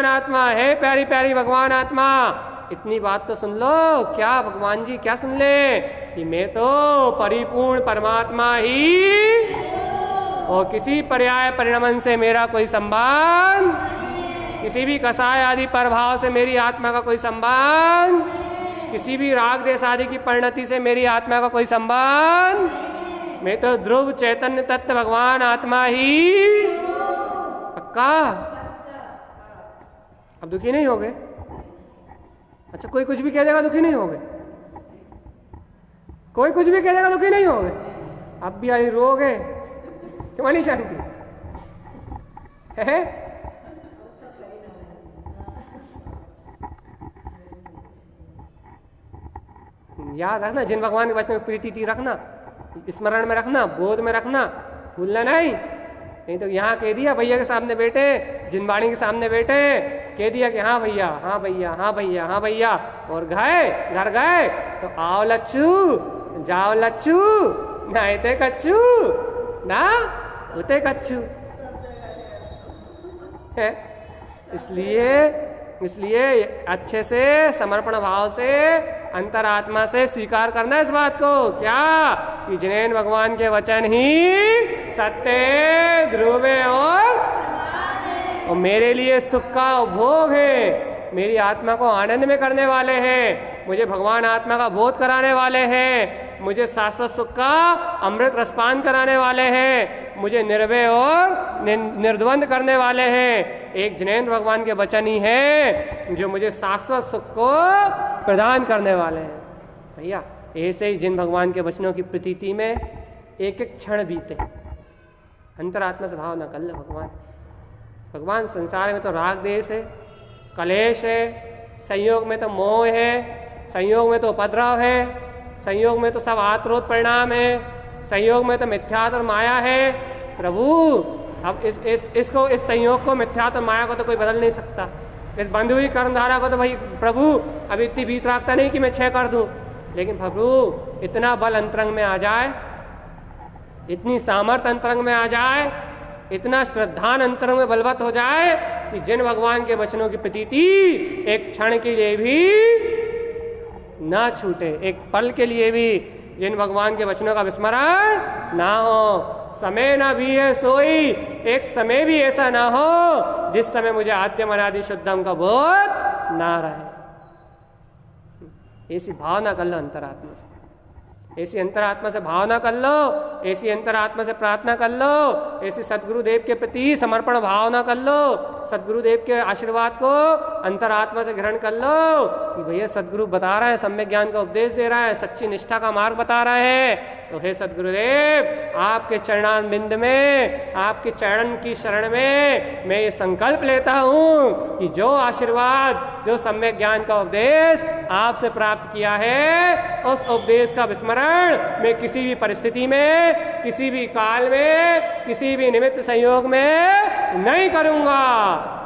आत्मा है, प्यारी प्यारी भगवान आत्मा, इतनी बात तो सुन लो। क्या भगवान जी क्या सुन ले कि मैं तो परिपूर्ण परमात्मा ही, और किसी पर्याय परिणमन से मेरा कोई संबंध, किसी भी कसाय आदि प्रभाव से मेरी आत्मा का कोई संबंध, किसी भी राग देश आदि की परिणति से मेरी आत्मा का कोई संबंध। मैं तो ध्रुव चैतन्य तत्व भगवान आत्मा ही। पक्का? अब दुखी नहीं हो गए? अच्छा, कोई कुछ भी कह देगा दुखी नहीं हो गए? कोई कुछ भी कह देगा दुखी नहीं हो गए? अब भी आई रोगे क्यों नहीं जानती है? याद रखना, जिन भगवान के वचन में प्रीति रखना, स्मरण में रखना, बोध में रखना, भूलना नहीं तो यहाँ कह दिया भैया के सामने बैठे, जिनवाणी के सामने बैठे, कह दिया कि हाँ भैया, हाँ भैया, हाँ भैया, हाँ भैया, और घर गए तो आओ लच्छू, जाओ लच्छू, नहाते कच्छू, ना उते कच्छू है। इसलिए अच्छे से समर्पण भाव से अंतरात्मा से स्वीकार करना इस बात को, क्या कि जिनेन भगवान के वचन ही सत्य, ध्रुव और मेरे लिए सुख का उपभोग है, मेरी आत्मा को आनंद में करने वाले हैं, मुझे भगवान आत्मा का बोध कराने वाले हैं, मुझे शाश्वत सुख का अमृत रसपान कराने वाले हैं, मुझे निर्भय और निर्द्वंद करने वाले हैं। एक जिनेंद्र भगवान के वचन ही है जो मुझे शाश्वत सुख को प्रदान करने वाले हैं। भैया ऐसे ही जिन भगवान के वचनों की प्रतीति में एक एक क्षण बीते, अंतरात्मा से भावना कर ले। भगवान संसार में तो राग देश है, कलेश है, संयोग में तो मोह है, संयोग में तो उपद्रव है, संयोग में तो सब आत्रोत परिणाम है, संयोग में तो मिथ्यात्व और माया है। प्रभु अब इस संयोग को, मिथ्यात्व और माया को तो कोई बदल नहीं सकता। इस बंधी हुई कर्मधारा को तो भाई प्रभु अब इतनी बीत रखता नहीं कि मैं क्षय कर दूं, लेकिन प्रभु इतना बल अंतरंग में आ जाए, इतनी सामर्थ्य अंतरंग में आ जाए, इतना श्रद्धान अंतरंग में बलवत हो जाए कि जिन भगवान के वचनों की प्रतीति एक क्षण के लिए भी ना छूटे, एक पल के लिए भी जिन भगवान के वचनों का विस्मरण ना हो। समय ना भी है सोई, एक समय भी ऐसा ना हो जिस समय मुझे आद्यम अनादि शुद्धम का बोध ना रहे। ऐसी भावना कर लो अंतरात्मा से, ऐसी अंतरात्मा से भावना कर लो, ऐसी अंतरात्मा से प्रार्थना कर लो, ऐसी सदगुरुदेव के प्रति समर्पण भावना कर लो, सदगुरुदेव के आशीर्वाद को अंतरात्मा से ग्रहण कर लो कि भैया सदगुरु बता रहा है, सम्यक ज्ञान का उपदेश दे रहा है, सच्ची निष्ठा का मार्ग बता रहा है। तो हे सदगुरुदेव, आपके चरणान बिंद में, आपके चरण की शरण में मैं ये संकल्प लेता हूँ कि जो आशीर्वाद, जो सम्यक ज्ञान का उपदेश आपसे प्राप्त किया है, उस उपदेश का विस्मरण मैं किसी भी परिस्थिति में, किसी भी काल में, किसी भी निमित्त संयोग में नहीं करूंगा।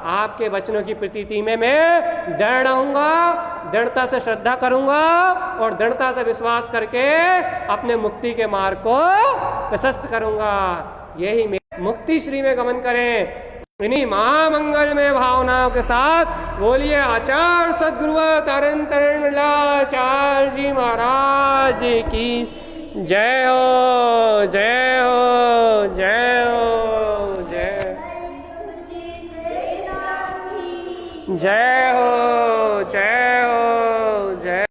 आपके वचनों की प्रतीति में मैं दृढ़ रहूंगा, दृढ़ता से श्रद्धा करूंगा और दृढ़ता से विश्वास करके अपने मुक्ति के मार्ग को प्रशस्त करूंगा। यही मेरी मुक्ति श्री में गमन करें। इन्हीं महामंगलमय भावनाओं के साथ बोलिए आचार्य सदगुरु आचार्य जी महाराज की जय हो, जय हो, जय हो, जय हो, जय हो।